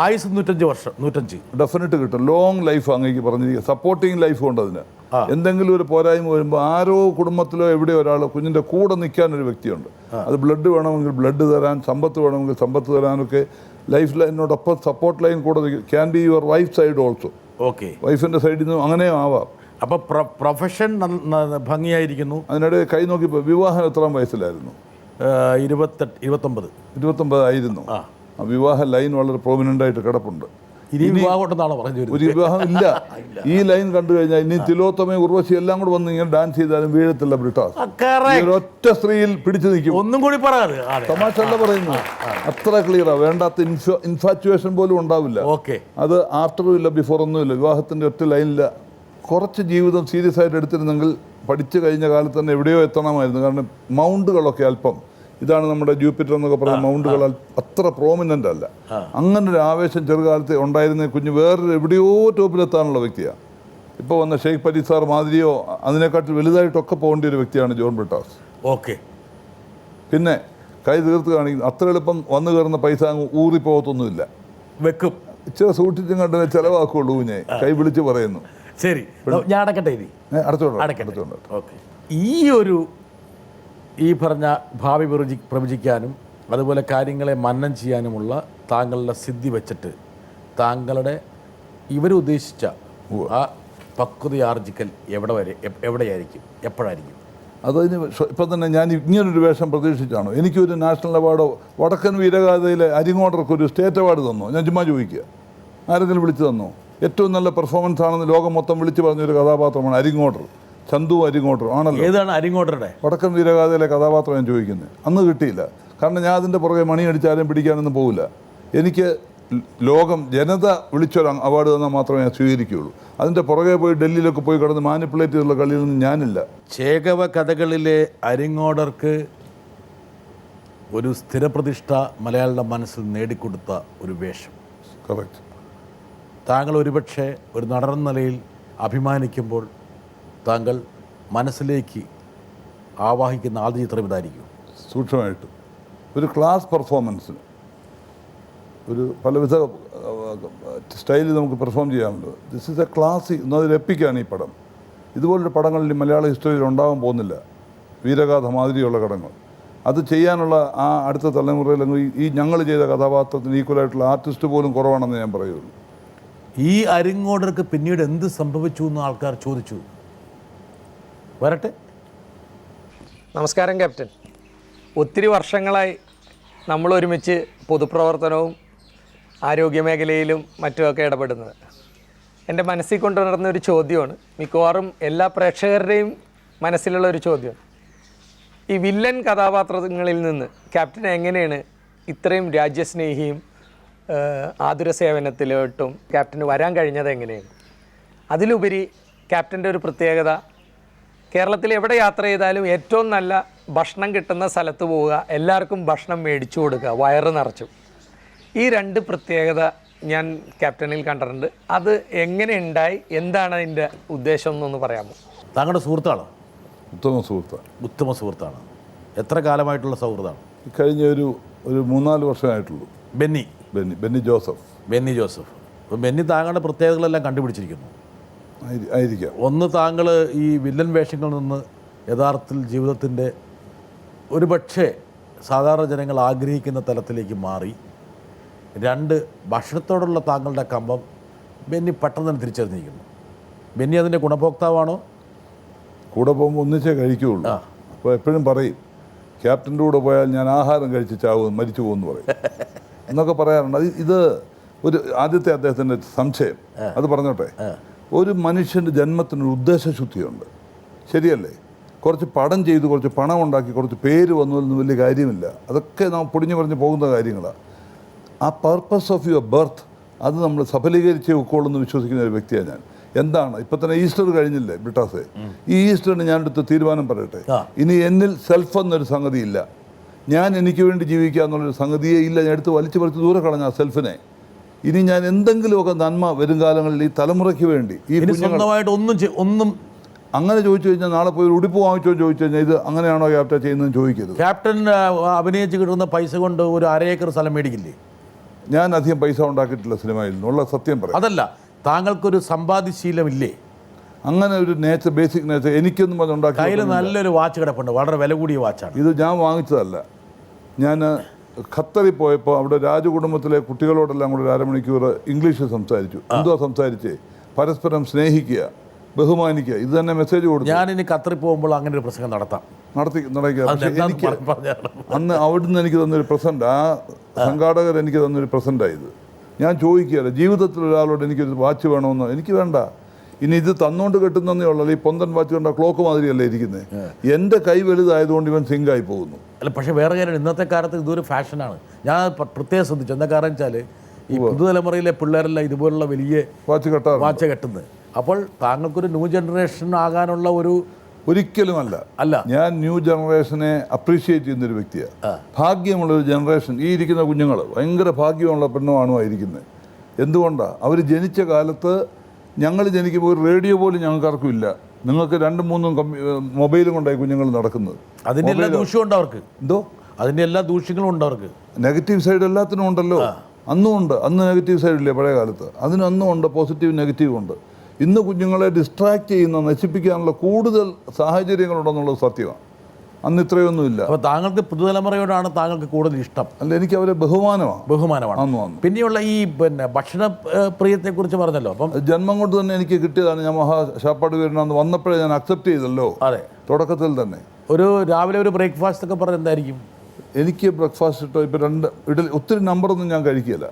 ആയുസ് 105 വർഷം, 105 ഡെഫിനറ്റ് കിട്ടും. ലോങ് ലൈഫ് അങ്ങേക്ക് പറഞ്ഞിരിക്കുക. സപ്പോർട്ടിങ് ലൈഫ് ഉണ്ട് അതിന്. എന്തെങ്കിലും ഒരു പോരായ്മ വരുമ്പോൾ ആരോ കുടുംബത്തിലോ എവിടെയോ ഒരാൾ കുഞ്ഞിൻ്റെ കൂടെ നിൽക്കാനൊരു വ്യക്തിയുണ്ട്. അത് ബ്ലഡ് വേണമെങ്കിൽ ബ്ലഡ് തരാൻ, സമ്പത്ത് വേണമെങ്കിൽ സമ്പത്ത് തരാനൊക്കെ ലൈഫ് ലൈനോടൊപ്പം സപ്പോർട്ട് ലൈൻ കൂടെ can be your wife side also. Okay, വൈഫിൻ്റെ സൈഡിൽ നിന്നും അങ്ങനെ ആവാം. അപ്പോൾ പ്രൊഫഷൻ ഭംഗിയായിരിക്കുന്നു. അതിനിടെ കൈ നോക്കിയപ്പോൾ വിവാഹം എത്രാം വയസ്സിലായിരുന്നു? 29 ആയിരുന്നു. വിവാഹ ലൈൻ വളരെ പ്രോമിനൻ്റ് ആയിട്ട് കിടപ്പുണ്ട്. ഇനി വിവാഹം ഒരു വിവാഹം ഇല്ല. ഈ ലൈൻ കണ്ടു കഴിഞ്ഞാൽ ഇനി തിലോത്തമേ ഉർവശി എല്ലാം കൂടെ വന്ന് ഇങ്ങനെ ഡാൻസ് ചെയ്താലും വീഴത്തില്ല ബ്രിട്ടാസ്. ഒറ്റ സ്ത്രീയിൽ പിടിച്ചു നിൽക്കും. ഒന്നും കൂടി പറയാറ് തമാശ അല്ല പറയുന്നത്, അത്ര ക്ലിയറാ. വേണ്ടാത്ത ഇൻഫാറ്റുവേഷൻ പോലും ഉണ്ടാവില്ല. അത് ആഫ്റ്ററും ഇല്ല, ബിഫോറൊന്നും ഇല്ല. വിവാഹത്തിൻ്റെ ഒറ്റ ലൈനില്ല. കുറച്ച് ജീവിതം സീരിയസ് ആയിട്ട് എടുത്തിരുന്നെങ്കിൽ പഠിച്ചു കഴിഞ്ഞ കാലത്ത് തന്നെ എവിടെയോ എത്തണമായിരുന്നു. കാരണം മൗണ്ടുകളൊക്കെ അല്പം, ഇതാണ് നമ്മുടെ ജൂപ്പിറ്റർ എന്നൊക്കെ പറയുന്ന മൗണ്ടുകൾ അത്ര പ്രോമിനൻ്റ് അല്ല. അങ്ങനെ ഒരു ആവേശം ചെറുകാലത്ത് ഉണ്ടായിരുന്ന കുഞ്ഞ് വേറൊരു എവിടെയോ ടോപ്പിലെത്താനുള്ള വ്യക്തിയാണ്. ഇപ്പോൾ വന്ന ഷെയ്ഖ് പരീദ് സാർ മാതിരിയോ അതിനെക്കാട്ടിൽ വലുതായിട്ടൊക്കെ പോകേണ്ട ഒരു വ്യക്തിയാണ് ജോൺ ബ്രിട്ടാസ്. ഓക്കെ, പിന്നെ കൈ തീർത്ത് കാണിക്കുന്നു. അത്ര എളുപ്പം വന്നു കയറുന്ന പൈസ അങ്ങ് ഊറിപ്പോകത്തൊന്നുമില്ല, വെക്കും. ഇച്ചിരി സൂക്ഷിച്ചും കണ്ടേ ചിലവാക്കുള്ളൂ. കുഞ്ഞെ കൈ വിളിച്ച് പറയുന്നു. ശരി, ഞാൻ അടക്കട്ടെ. അടച്ചോണ്ട് ഓക്കെ. ഈ പറഞ്ഞ ഭാവി പ്രവചിക്കാനും അതുപോലെ കാര്യങ്ങളെ മന്നം ചെയ്യാനുമുള്ള താങ്കളുടെ സിദ്ധി വെച്ചിട്ട് താങ്കളുടെ ഇവരുദ്ദേശിച്ച ആ പക്വതയാർജിക്കൽ എവിടെയായിരിക്കും, എപ്പോഴായിരിക്കും? അതിന് ഇപ്പം തന്നെ ഞാൻ ഇങ്ങനൊരു വേഷം പ്രതീക്ഷിച്ചാണോ? എനിക്കൊരു നാഷണൽ അവാർഡോ വടക്കൻ വീരഗാഥയിലെ അരിങ്ങോടർക്കൊരു സ്റ്റേറ്റ് അവാർഡ് തന്നോ? ഞാൻ ചുമ്മാ ചോദിക്കുക. ആരെങ്കിലും വിളിച്ചു തന്നോ? ഏറ്റവും നല്ല പെർഫോമൻസ് ആണെന്ന് ലോകം മൊത്തം വിളിച്ചു പറഞ്ഞൊരു കഥാപാത്രമാണ് അരിങ്ങോടർ. ചന്തു അരിങ്ങോട്ടർ ആണല്ലോ. ഏതാണ് അരിങ്ങോട്ടറുടെ? വടക്കൻ വീരഗാഥയിലെ കഥാപാത്രം ഞാൻ ചോദിക്കുന്നത്. അന്ന് കിട്ടിയില്ല. കാരണം ഞാൻ അതിൻ്റെ പുറകെ മണി അടിച്ചാലും പിടിക്കാനൊന്നും പോകില്ല. എനിക്ക് ലോകം ജനത വിളിച്ചൊരു അവാർഡ് തന്നാൽ മാത്രമേ ഞാൻ സ്വീകരിക്കുകയുള്ളൂ. അതിൻ്റെ പുറകെ പോയി ഡൽഹിയിലൊക്കെ പോയി കിടന്ന് മാനിപ്പുലേറ്റ് ചെയ്തുള്ള കളിയിലൊന്നും ഞാനില്ല. ചേകവ കഥകളിലെ അരിങ്ങോടർക്ക് ഒരു സ്ഥിരപ്രതിഷ്ഠ മലയാളിയുടെ മനസ്സിൽ നേടിക്കൊടുത്ത ഒരു വേഷം. കറക്റ്റ്. താങ്കൾ ഒരുപക്ഷെ ഒരു നടൻ നിലയിൽ അഭിമാനിക്കുമ്പോൾ താങ്കൾ മനസ്സിലേക്ക് ആവാഹിക്കുന്ന ആദ്യ ചിത്രം ഇതായിരിക്കും. സൂക്ഷ്മമായിട്ട് ഒരു ക്ലാസ് പെർഫോമൻസിന് ഒരു പലവിധ സ്റ്റൈലിൽ നമുക്ക് പെർഫോം ചെയ്യാമല്ലോ. This is A class. എന്നതിൽ എപ്പിക്കാണ് ഈ പടം. ഇതുപോലൊരു പടങ്ങളിൽ മലയാള ഹിസ്റ്ററിയിൽ ഉണ്ടാകാൻ പോകുന്നില്ല. വീരഗാഥ മാതിരിയുള്ള കടങ്ങൾ അത് ചെയ്യാനുള്ള ആ അടുത്ത തലമുറയിൽ ഈ ഞങ്ങൾ ചെയ്ത കഥാപാത്രത്തിന് ഈക്വലായിട്ടുള്ള ആർട്ടിസ്റ്റ് പോലും കുറവാണെന്ന് ഞാൻ പറയുള്ളൂ. ഈ അരിങ്ങോടർക്ക് പിന്നീട് എന്ത് സംഭവിച്ചു എന്ന് ആൾക്കാർ ചോദിച്ചു. വരട്ടെ. നമസ്കാരം ക്യാപ്റ്റൻ. ഒത്തിരി വർഷങ്ങളായി നമ്മൾ ഒരുമിച്ച് പൊതുപ്രവർത്തനവും ആരോഗ്യമേഖലയിലും മറ്റുമൊക്കെ ഇടപെടുന്നത്. എൻ്റെ മനസ്സിൽ കൊണ്ടുവരുന്ന ഒരു ചോദ്യമാണ്, മിക്കവാറും എല്ലാ പ്രേക്ഷകരുടെയും മനസ്സിലുള്ള ഒരു ചോദ്യമാണ്. ഈ വില്ലൻ കഥാപാത്രങ്ങളിൽ നിന്ന് ക്യാപ്റ്റൻ എങ്ങനെയാണ് ഇത്രയും രാജ്യസ്നേഹിയും ആതുര സേവനത്തിലോട്ടും ക്യാപ്റ്റന് വരാൻ കഴിഞ്ഞത് എങ്ങനെയാണ്? അതിലുപരി ക്യാപ്റ്റൻ്റെ ഒരു പ്രത്യേകത, കേരളത്തിൽ എവിടെ യാത്ര ചെയ്താലും ഏറ്റവും നല്ല ഭക്ഷണം കിട്ടുന്ന സ്ഥലത്ത് പോവുക, എല്ലാവർക്കും ഭക്ഷണം മേടിച്ചു കൊടുക്കുക, വയറ് നിറച്ചു. ഈ രണ്ട് പ്രത്യേകത ഞാൻ ക്യാപ്റ്റനിൽ കണ്ടിട്ടുണ്ട്. അത് എങ്ങനെ ഉണ്ടായി, എന്താണ് അതിൻ്റെ ഉദ്ദേശം എന്നൊന്ന് പറയാമോ? താങ്കളുടെ സുഹൃത്താണോ? ഉത്തമ സുഹൃത്താണ്. എത്ര കാലമായിട്ടുള്ള സൗഹൃദമാണ്? കഴിഞ്ഞ ഒരു 3-4 വർഷമായിട്ടുള്ളൂ. ബെന്നി ജോസഫ്. അപ്പം ബെന്നി താങ്കളുടെ പ്രത്യേകതകളെല്ലാം കണ്ടുപിടിച്ചിരിക്കുന്നു. ആയിരിക്കാം. ഒന്ന്, താങ്കൾ ഈ വില്ലൻ വേഷങ്ങളിൽ നിന്ന് യഥാർത്ഥത്തിൽ ജീവിതത്തിൻ്റെ ഒരുപക്ഷെ സാധാരണ ജനങ്ങൾ ആഗ്രഹിക്കുന്ന തലത്തിലേക്ക് മാറി. 2, ഭക്ഷണത്തോടുള്ള താങ്കളുടെ കമ്പം ബെന്നി പെട്ടെന്ന് തന്നെ തിരിച്ചറിഞ്ഞിരിക്കുന്നു. ബെന്നി അതിൻ്റെ ഗുണഭോക്താവാണോ? കൂടെ പോകുമ്പോൾ ഒന്നിച്ചേ കഴിക്കുകയുള്ളൂ. അപ്പോൾ എപ്പോഴും പറയും ക്യാപ്റ്റൻ്റെ കൂടെ പോയാൽ ഞാൻ ആഹാരം കഴിച്ച് ചാവും മരിച്ചു പോകുമെന്ന് പറയും എന്നൊക്കെ പറയാറുണ്ട്. ഇത് ഒരു ആദ്യത്തെ അദ്ദേഹത്തിൻ്റെ സംശയം. അത് പറഞ്ഞോട്ടെ, ഒരു മനുഷ്യൻ്റെ ജന്മത്തിനൊരു ഉദ്ദേശശുദ്ധിയുണ്ട്, ശരിയല്ലേ? കുറച്ച് പടം ചെയ്ത് കുറച്ച് പണം ഉണ്ടാക്കി കുറച്ച് പേര് വന്നതൊന്നും വലിയ കാര്യമില്ല. അതൊക്കെ നാം പൊടിഞ്ഞു പറഞ്ഞ് പോകുന്ന കാര്യങ്ങളാണ്. ആ പർപ്പസ് ഓഫ് യുവർ ബർത്ത് അത് നമ്മൾ സഫലീകരിച്ചേ ഉൾക്കൊള്ളുന്നു വിശ്വസിക്കുന്ന ഒരു വ്യക്തിയാണ് ഞാൻ. എന്താണ് ഇപ്പം തന്നെ ഈസ്റ്റർ കഴിഞ്ഞില്ലേ ബ്രിട്ടാസെ? ഈ ഈസ്റ്ററിന് ഞാൻ എടുത്ത തീരുമാനം പറയട്ടെ. ഇനി എന്നിൽ സെൽഫ് എന്നൊരു സംഗതി ഇല്ല. ഞാൻ എനിക്ക് വേണ്ടി ജീവിക്കുക എന്നുള്ളൊരു സംഗതിയേ ഇല്ല. ഞാൻ എടുത്ത് വലിച്ചു പറിച്ച് ദൂരെ കളഞ്ഞ ആ സെൽഫിനെ. ഇനി ഞാൻ എന്തെങ്കിലുമൊക്കെ നന്മ വരും കാലങ്ങളിൽ ഈ തലമുറയ്ക്ക് വേണ്ടി ഈ സ്വന്തമായിട്ട് ഒന്നും അങ്ങനെ ചോദിച്ചു കഴിഞ്ഞാൽ നാളെ പോയി ഒരു ഉടുപ്പ് വാങ്ങിച്ചോ ചോദിച്ചു കഴിഞ്ഞാൽ ഇത് അങ്ങനെയാണോ ക്യാപ്റ്റൻ ചെയ്യുന്നതെന്ന് ചോദിക്കരുത്. ക്യാപ്റ്റൻ അഭിനയിച്ച് കിട്ടുന്ന പൈസ കൊണ്ട് ഒരു 1/2 ഏക്കർ സ്ഥലം മേടിക്കില്ലേ? ഞാൻ അധികം പൈസ ഉണ്ടാക്കിയിട്ടില്ല സിനിമയിൽ നിന്നുള്ള സത്യം പറയാം. അതല്ല, താങ്കൾക്കൊരു സമ്പാദ്യശീലമില്ലേ? അങ്ങനെ ഒരു നേച്ചർ, ബേസിക് നേച്ചർ എനിക്കൊന്നും അത് ഉണ്ടാക്കി. കയ്യിൽ നല്ലൊരു വാച്ച് കിടപ്പുണ്ട്, വളരെ വില കൂടിയ വാച്ചാണ്. ഇത് ഞാൻ വാങ്ങിച്ചതല്ല. ഞാൻ ഖത്തറിൽ പോയപ്പോൾ അവിടെ രാജകുടുംബത്തിലെ കുട്ടികളോടെല്ലാം കൂടെ 1/2 മണിക്കൂർ ഇംഗ്ലീഷിൽ സംസാരിച്ചു. എന്തുവാ സംസാരിച്ചേ? പരസ്പരം സ്നേഹിക്കുക, ബഹുമാനിക്കുക. ഇത് തന്നെ മെസ്സേജ് കൊടുത്തു. ഞാനിനി ഖത്തറിൽ പോകുമ്പോൾ അങ്ങനെ ഒരു പ്രസംഗം നടക്കുക. എനിക്ക് അന്ന് അവിടുന്ന് എനിക്ക് തന്നൊരു പ്രസൻറ്റ്, ആ സംഘാടകർ എനിക്ക് തന്നൊരു പ്രസൻറ്റായത്. ഞാൻ ചോദിക്കുകയല്ല, ജീവിതത്തിൽ ഒരാളോട് എനിക്കൊരു വാച്ച് വേണമെന്നോ എനിക്ക് വേണ്ട. ഇനി ഇത് തന്നുകൊണ്ട് കെട്ടുന്നേ ഉള്ളൂ. ഈ പൊന്തൻ വാച്ച് കണ്ട ക്ലോക്ക് മാതിരിയല്ലേ ഇരിക്കുന്നത്. എൻ്റെ കൈ വലുതായതുകൊണ്ട് ഇവൻ സിങ്കായി പോകുന്നു. അല്ല, പക്ഷേ വേറെ കാര്യം, ഇന്നത്തെ കാലത്ത് ഇതൊരു ഫാഷനാണ്. ഞാൻ പ്രത്യേകം ശ്രദ്ധിച്ചു. എന്താ കാരണം വെച്ചാൽ ഈ പുതുതലമുറയിലെ പിള്ളേരെല്ലാം ഇതുപോലുള്ള വലിയ വാച്ച് കെട്ടുന്നത്. അപ്പോൾ താങ്കൾക്കൊരു ന്യൂ ജനറേഷൻ ആകാനുള്ള ഒരു ഒരിക്കലും അല്ല. ഞാൻ ന്യൂ ജനറേഷനെ അപ്രീഷിയേറ്റ് ചെയ്യുന്നൊരു വ്യക്തിയാണ്. ഭാഗ്യമുള്ളൊരു ജനറേഷൻ. ഈ ഇരിക്കുന്ന കുഞ്ഞുങ്ങൾ ഭയങ്കര ഭാഗ്യമുള്ള പെണ്ണുമാണോ ഇരിക്കുന്നത്. എന്തുകൊണ്ടാണ്? അവർ ജനിച്ച കാലത്ത് ഞങ്ങൾ ജനിക്കുമ്പോൾ ഒരു റേഡിയോ പോലും ഞങ്ങൾക്കാർക്കും ഇല്ല. നിങ്ങൾക്ക് 2-3 മൊബൈലും കൊണ്ടായി കുഞ്ഞുങ്ങൾ നടക്കുന്നത്. അതിൻ്റെ എല്ലാ ദൂഷ്യമുണ്ട് അവർക്ക്. എന്തോ അതിൻ്റെ എല്ലാ ദൂഷ്യങ്ങളും ഉണ്ട് അവർക്ക്. നെഗറ്റീവ് സൈഡ് എല്ലാത്തിനും ഉണ്ടല്ലോ. അന്നും ഉണ്ട്. അന്ന് നെഗറ്റീവ് സൈഡില്ലേ പഴയ കാലത്ത്? അതിനന്നും ഉണ്ട്, പോസിറ്റീവ് നെഗറ്റീവ് ഉണ്ട്. ഇന്ന് കുഞ്ഞുങ്ങളെ ഡിസ്ട്രാക്ട് ചെയ്യുന്ന, നശിപ്പിക്കാനുള്ള കൂടുതൽ സാഹചര്യങ്ങളുണ്ടെന്നുള്ളത് സത്യമാണ്. അന്ന് ഇത്രയൊന്നുമില്ല. അപ്പോൾ താങ്കൾക്ക് പുതുതലമുറയോടാണ് താങ്കൾക്ക് കൂടുതൽ ഇഷ്ടം? അല്ല, എനിക്ക് അവരെ ബഹുമാനമാണ്. പിന്നെയുള്ള ഈ ഭക്ഷണ പ്രിയത്തെക്കുറിച്ച് പറഞ്ഞല്ലോ. അപ്പം ജന്മം കൊണ്ട് തന്നെ എനിക്ക് കിട്ടിയതാണ്. ഞാൻ മഹാശാപ്പാട് വീരനാന്ന് വന്നപ്പോഴേ ഞാൻ അക്സെപ്റ്റ് ചെയ്തല്ലോ. അതെ, തുടക്കത്തിൽ തന്നെ. ഒരു രാവിലെ ഒരു ബ്രേക്ക്ഫാസ്റ്റ് ഒക്കെ പറഞ്ഞ എന്തായിരിക്കും? എനിക്ക് ബ്രേക്ക്ഫാസ്റ്റ് ഇട്ടോ ഇപ്പോൾ 2 ഇഡലി, ഒത്തിരി നമ്പറൊന്നും ഞാൻ കഴിക്കില്ല.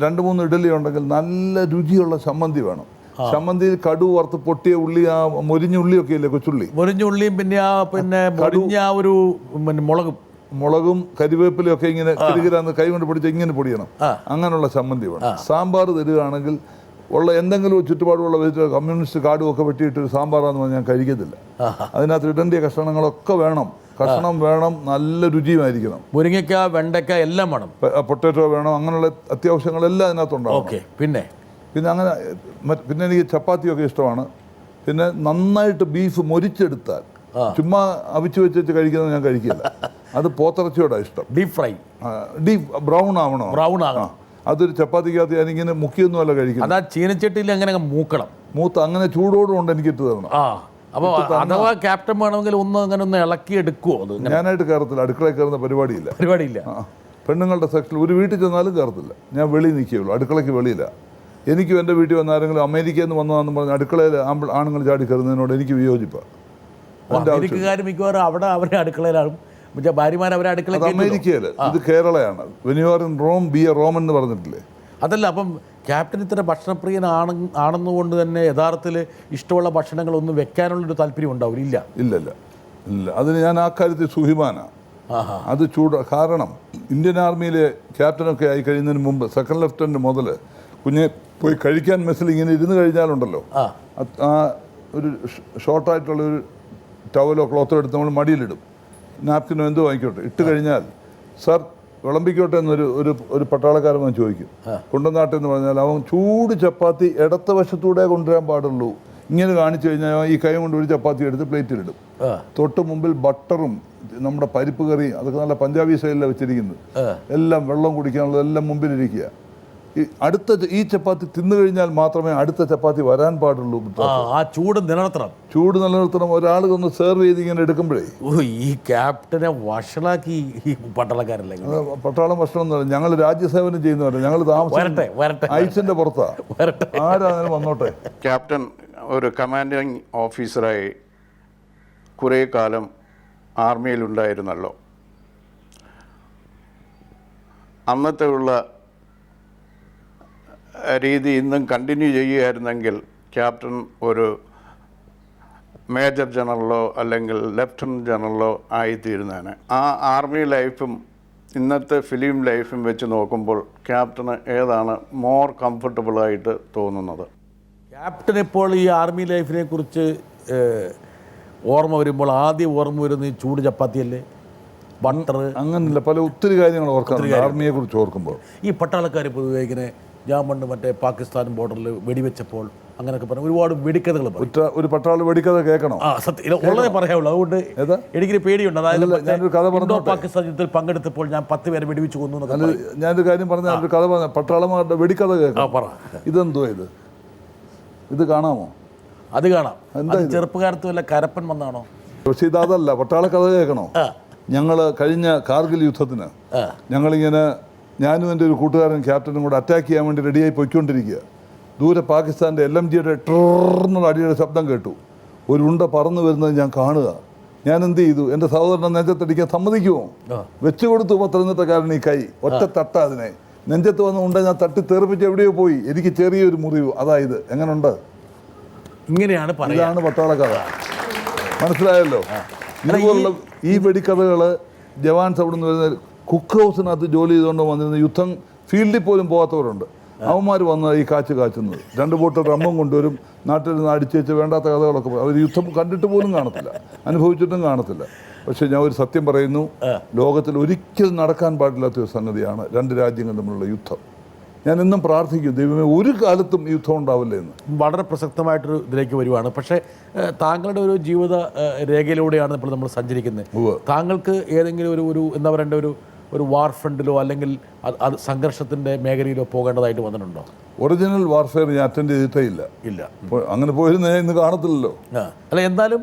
2-3 ഇഡലി ഉണ്ടെങ്കിൽ നല്ല രുചിയുള്ള ചമ്മന്തി വേണം. ചമ്മന്തിയിൽ കടു വറുത്ത് പൊട്ടിയ ഉള്ളി, ആ മൊരിഞ്ഞ ഉള്ളിയൊക്കെ ഇല്ലേ, കൊച്ചുള്ളി, മൊരിഞ്ഞ ഉള്ളിയും പിന്നെ മൊരിഞ്ഞ ഒരു മുളകും കരിവേപ്പിലയും ഒക്കെ ഇങ്ങനെ കിരികിരാന്ന് കൈ കൊണ്ട് പൊടിച്ച് ഇങ്ങനെ പൊടിയണം. അങ്ങനെയുള്ള ചമ്മന്തി വേണം. സാമ്പാർ തരികയാണെങ്കിൽ ഉള്ള എന്തെങ്കിലും ചുറ്റുപാടുള്ള വെജിറ്റബിൾ, കമ്മ്യൂണിസ്റ്റ് കാർഡും ഒക്കെ വെട്ടിയിട്ടൊരു സാമ്പാറാന്ന് പറഞ്ഞാൽ ഞാൻ കഴിക്കത്തില്ല. അതിനകത്ത് ഇടേണ്ട കഷ്ണങ്ങളൊക്കെ വേണം. കഷ്ണം വേണം, നല്ല രുചിയുമായിരിക്കണം. മുരിങ്ങയ്ക്ക, വെണ്ടയ്ക്ക എല്ലാം വേണം. പൊട്ടാറ്റോ വേണം. അങ്ങനെയുള്ള അത്യാവശ്യങ്ങളെല്ലാം അതിനകത്തുണ്ടാവും. പിന്നെ അങ്ങനെ പിന്നെ എനിക്ക് ചപ്പാത്തിയൊക്കെ ഇഷ്ടമാണ്. പിന്നെ നന്നായിട്ട് ബീഫ് മൊരിച്ചെടുത്താൽ, ചുമ്മാ അവിച്ച് വെച്ച് കഴിക്കുന്നത് ഞാൻ കഴിക്കില്ല. അത് പോത്തിറച്ചിയോടാണ് ഇഷ്ടം. ഡീപ്പ് ബ്രൗൺ ആവണം. അതൊരു ചപ്പാത്തിക്കകത്ത് ഞാനിങ്ങനെ മുക്കിയൊന്നുമല്ല കഴിക്കുന്നത്. അതാ ചീനച്ചട്ടിയിൽ അങ്ങനെ മൂത്ത് അങ്ങനെ ചൂടോടുകൊണ്ട് എനിക്ക് ഇട്ട് തരണം. അപ്പോൾ അഥവാ ക്യാപ്റ്റൻ വേണമെങ്കിൽ ഒന്ന് ഇളക്കി എടുക്കുമോ? അത് ഞാനായിട്ട് കയറത്തില്ല. അടുക്കളയിൽ കയറുന്ന പരിപാടിയില്ല. പെണ്ണുങ്ങളുടെ സെക്ഷനിൽ ഒരു വീട്ടിൽ ചെന്നാലും കയറത്തില്ല. ഞാൻ വെളിയിൽ നിൽക്കുകയുള്ളൂ, അടുക്കളയ്ക്ക് വെളിയില്ല. എനിക്കും എൻ്റെ വീട്ടിൽ വന്ന ആരെങ്കിലും അമേരിക്കയിൽ നിന്ന് വന്നതാണെന്ന് പറഞ്ഞ് അടുക്കളയിൽ ആണുങ്ങൾ ചാടി കയറുന്നതിനോട് എനിക്ക് വിയോജിപ്പാണ്. മിക്കവാറും അവിടെ അവരുടെ അടുക്കളയിലാണ് ഭാര്യമാർ അവരെ അടുക്കള. അമേരിക്കയിൽ, ഇത് കേരളയാണ്. When you are in Rome be a Roman എന്ന് പറഞ്ഞിട്ടില്ലേ? അതല്ല, അപ്പം ക്യാപ്റ്റൻ ഇത്ര ഭക്ഷണപ്രിയനാണെന്നുകൊണ്ട് തന്നെ യഥാർത്ഥത്തിൽ ഇഷ്ടമുള്ള ഭക്ഷണങ്ങളൊന്നും വെക്കാനുള്ളൊരു താല്പര്യം ഉണ്ടാവില്ല? ഇല്ല. അതിന് ഞാൻ ആ കാര്യത്തിൽ സുഹിമാനാണ്. അത് കാരണം ഇന്ത്യൻ ആർമിയിലെ ക്യാപ്റ്റനൊക്കെ ആയി കഴിയുന്നതിന് മുമ്പ് സെക്കൻഡ് ലെഫ്റ്റനന്റ് മുതൽ കുഞ്ഞെ പോയി കഴിക്കാൻ മെസ്സിൽ ഇങ്ങനെ ഇരുന്ന് കഴിഞ്ഞാലുണ്ടല്ലോ, ആ ഒരു ഷോർട്ടായിട്ടുള്ളൊരു ടവലോ ക്ലോത്തോ എടുത്ത് നമ്മൾ മടിയിലിടും. നാപ്കിനോ എന്തോ വാങ്ങിക്കോട്ടെ, ഇട്ട് കഴിഞ്ഞാൽ സാർ വിളമ്പിക്കോട്ടെ ഒരു പട്ടാളക്കാരൻ വന്ന് ചോദിക്കും. കൊണ്ടുവന്നാട്ടെന്ന് പറഞ്ഞാൽ അവൻ ചൂട് ചപ്പാത്തി ഇടത്ത വശത്തൂടെ കൊണ്ടുവരാൻ പാടുള്ളൂ. ഇങ്ങനെ കാണിച്ചു കഴിഞ്ഞാൽ ഈ കൈ കൊണ്ട് ഒരു ചപ്പാത്തി എടുത്ത് പ്ലേറ്റിലിടും. തൊട്ട് മുമ്പിൽ ബട്ടറും നമ്മുടെ പരിപ്പ് കറി, അതൊക്കെ നല്ല പഞ്ചാബി സ്റ്റൈലിലാണ് വെച്ചിരിക്കുന്നത്. എല്ലാം വെള്ളം കുടിക്കാനുള്ളതെല്ലാം മുമ്പിലിരിക്കുക. ഈ ചപ്പാത്തി തിന്നു കഴിഞ്ഞാൽ മാത്രമേ അടുത്ത ചപ്പാത്തി വരാൻ പാടുള്ളൂ. ആ ചൂട് നിലനിർത്തണം. ഒരാൾ ഒന്ന് സെർവ് ചെയ്ത് ഇങ്ങനെ എടുക്കുമ്പോഴേ ഈ ക്യാപ്റ്റനെ വഷളാക്കി ഈ പട്ടാളക്കാരല്ലേ. പട്ടാളം ഭക്ഷണം എന്ന് പറഞ്ഞാൽ ഞങ്ങൾ രാജ്യസേവനം ചെയ്യുന്നവരെ, ഞങ്ങൾ താമസം ഐസിന്റെ പുറത്താ. ആരാണെങ്കിലും വന്നോട്ടെ. ക്യാപ്റ്റൻ ഒരു കമാൻഡിങ് ഓഫീസറായി കുറേ കാലം ആർമിയിലുണ്ടായിരുന്നല്ലോ. അന്നത്തെ ഉള്ള രീതി ഇന്നും കണ്ടിന്യൂ ചെയ്യുകയായിരുന്നെങ്കിൽ ക്യാപ്റ്റൻ ഒരു മേജർ ജനറലോ അല്ലെങ്കിൽ ലെഫ്റ്റനൻറ്റ് ജനറലോ ആയിത്തീരുന്നതിന്. ആ ആർമി ലൈഫും ഇന്നത്തെ ഫിലിം ലൈഫും വെച്ച് നോക്കുമ്പോൾ ക്യാപ്റ്റന് ഏതാണ് മോർ കംഫർട്ടബിളായിട്ട് തോന്നുന്നത്? ക്യാപ്റ്റൻ ഇപ്പോൾ ഈ ആർമി ലൈഫിനെ കുറിച്ച് ഓർമ്മ വരുമ്പോൾ ആദ്യം ഓർമ്മ വരുന്ന ഈ ചൂട് ചപ്പാത്തിയല്ലേ, ബട്ടർ, അങ്ങനല്ല പല ഒത്തിരി കാര്യങ്ങൾ ഓർക്കാറുണ്ട് ആർമിയെ കുറിച്ച് ഓർക്കുമ്പോൾ. ഈ പട്ടാളക്കാർ പൊതുവെ ഇങ്ങനെ ഞാൻ പണ്ട് മറ്റേ പാകിസ്ഥാൻ ബോർഡറിൽ വെടിവെച്ചപ്പോൾ അങ്ങനെയൊക്കെ പറഞ്ഞ ഒരുപാട് വെടിക്കഥകൾ പറയും. ഒരു പട്ടാള വെടിക്കഥ കേൾക്കണോ? ആ സത്യം ഉള്ളതേ പറയാവുള്ളൂ. അതുകൊണ്ട് എനിക്കൊരു പേടിയുണ്ട്. അതായത് ഞാനൊരു കഥ പറഞ്ഞു. പാകിസ്ഥാൻ യുദ്ധത്തിൽ പങ്കെടുത്തപ്പോൾ ഞാൻ 10 പേരെ വെടിവെച്ച് കൊന്നു. ഞാനൊരു കാര്യം പറഞ്ഞ ഒരു കഥ പറഞ്ഞ പട്ടാളമാരുടെ വെടിക്കഥ കേൾക്കാം. ഇതെന്തോ ഇത് കാണാമോ? അത് കാണാം. ചെറുപ്പകാലത്ത് വല്ല കരപ്പൻ വന്നാണോ? പക്ഷെ ഇതല്ല, പട്ടാള കഥ കേൾക്കണോ? ഞങ്ങൾ കഴിഞ്ഞ കാർഗിൽ യുദ്ധത്തിന് ഞങ്ങളിങ്ങനെ ഞാനും എൻ്റെ ഒരു കൂട്ടുകാരൻ ക്യാപ്റ്റനും കൂടെ അറ്റാക്ക് ചെയ്യാൻ വേണ്ടി റെഡിയായി പോയിക്കൊണ്ടിരിക്കുക. ദൂരെ പാകിസ്ഥാൻ്റെ LMG-യുടെ ട്രെന്നുള്ള അടിയുടെ ശബ്ദം കേട്ടു. ഒരു ഉണ്ട പറന്നു വരുന്നത് ഞാൻ കാണുക. ഞാൻ എന്ത് ചെയ്തു? എൻ്റെ സഹോദരനെ നെഞ്ചത്തടിക്കാൻ സമ്മതിക്കുമോ? വെച്ചു കൊടുത്തു. പത്തനംതിട്ടക്കാരൻ ഈ കൈ ഒറ്റ തട്ട അതിനെ നെഞ്ചത്ത് വന്ന് ഉണ്ട ഞാൻ തട്ടി തെറിപ്പിച്ച് എവിടെയോ പോയി. എനിക്ക് ചെറിയൊരു മുറിവ്. അതായത് എങ്ങനെയുണ്ട്? ഇങ്ങനെയാണ് ഇതാണ് പട്ടാള കഥ. മനസ്സിലായല്ലോ? ഇതുപോലുള്ള ഈ വെടിക്കഥകൾ ജവാൻസ് അവിടെ നിന്ന് വരുന്ന കുക്ക് ഹൗസിനകത്ത് ജോലി ചെയ്തുകൊണ്ട് വന്നിരുന്ന യുദ്ധം ഫീൽഡിൽ പോലും പോകാത്തവരുണ്ട്. അവന്മാർ വന്ന് ഈ കാച്ചുന്നത് 2 ബോട്ട് റമ്മും കൊണ്ടുവരും. നാട്ടിൽ നിന്ന് അടിച്ചേച്ച് വേണ്ടാത്ത കഥകളൊക്കെ അവർ യുദ്ധം കണ്ടിട്ട് പോലും കാണത്തില്ല, അനുഭവിച്ചിട്ടും കാണത്തില്ല. പക്ഷേ ഞാൻ ഒരു സത്യം പറയുന്നു, ലോകത്തിൽ ഒരിക്കലും നടക്കാൻ പാടില്ലാത്തൊരു സംഗതിയാണ് 2 രാജ്യങ്ങൾ തമ്മിലുള്ള യുദ്ധം. ഞാൻ എന്നും പ്രാർത്ഥിക്കും, ദൈവമേ ഒരു കാലത്തും യുദ്ധം ഉണ്ടാവില്ല എന്ന്. വളരെ പ്രസക്തമായിട്ടൊരു ഇതിലേക്ക് വരുവാണ്. പക്ഷേ താങ്കളുടെ ഒരു ജീവിത രേഖയിലൂടെയാണ് ഇപ്പോൾ നമ്മൾ സഞ്ചരിക്കുന്നത്. താങ്കൾക്ക് ഏതെങ്കിലും ഒരു എന്താ പറയേണ്ട ഒരു വാർ ഫ്രണ്ടിലോ അല്ലെങ്കിൽ അത് സംഘർഷത്തിൻ്റെ മേഖലയിലോ പോകേണ്ടതായിട്ട് വന്നിട്ടുണ്ടോ? ഒറിജിനൽ വാർഫെയർ ഞാൻ അറ്റൻഡ് ചെയ്തിട്ടേ ഇല്ല. അങ്ങനെ പോയിരുന്നേ ഇന്ന് കാണത്തില്ലല്ലോ. അല്ല, എന്തായാലും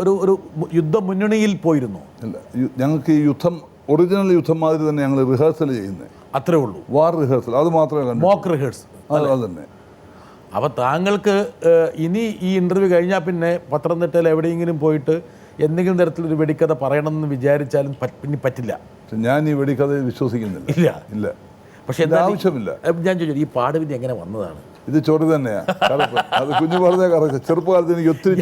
ഒരു യുദ്ധ മുന്നണിയിൽ പോയിരുന്നു. ഇല്ല, ഞങ്ങൾക്ക് ഈ യുദ്ധം ഒറിജിനൽ യുദ്ധം മാതിരി തന്നെ ഞങ്ങൾ റിഹേഴ്സൽ ചെയ്യുന്നത്. അത്രേ ഉള്ളൂ. വാർ റിഹേഴ്സൽ അത് മാത്രമേ കണ്ടു. മോക്ക് റിഹേഴ്സൽ അത് തന്നെ. അപ്പോൾ താങ്കൾക്ക് ഇനി ഈ ഇൻ്റർവ്യൂ കഴിഞ്ഞാൽ പിന്നെ പത്തനംതിട്ടയിൽ എവിടെയെങ്കിലും പോയിട്ട് എന്തെങ്കിലും തരത്തിലൊരു വെടിക്കഥ പറയണമെന്ന് വിചാരിച്ചാലും പിന്നെ പറ്റില്ല. ഞാൻ ഈ വെടിക്കഥ വിശ്വസിക്കുന്നില്ല. ഇല്ല. പക്ഷേ ആവശ്യമില്ല. ഞാൻ ചോദിച്ചു, ഈ പാടുവിദ്യ എങ്ങനെ വന്നതാണ്? ഇത് ചൊറി തന്നെയാണ്. അത് കുഞ്ഞു പറഞ്ഞ കറക്റ്റ്. ചെറുപ്പകാലത്ത് എനിക്ക് ഒത്തിരി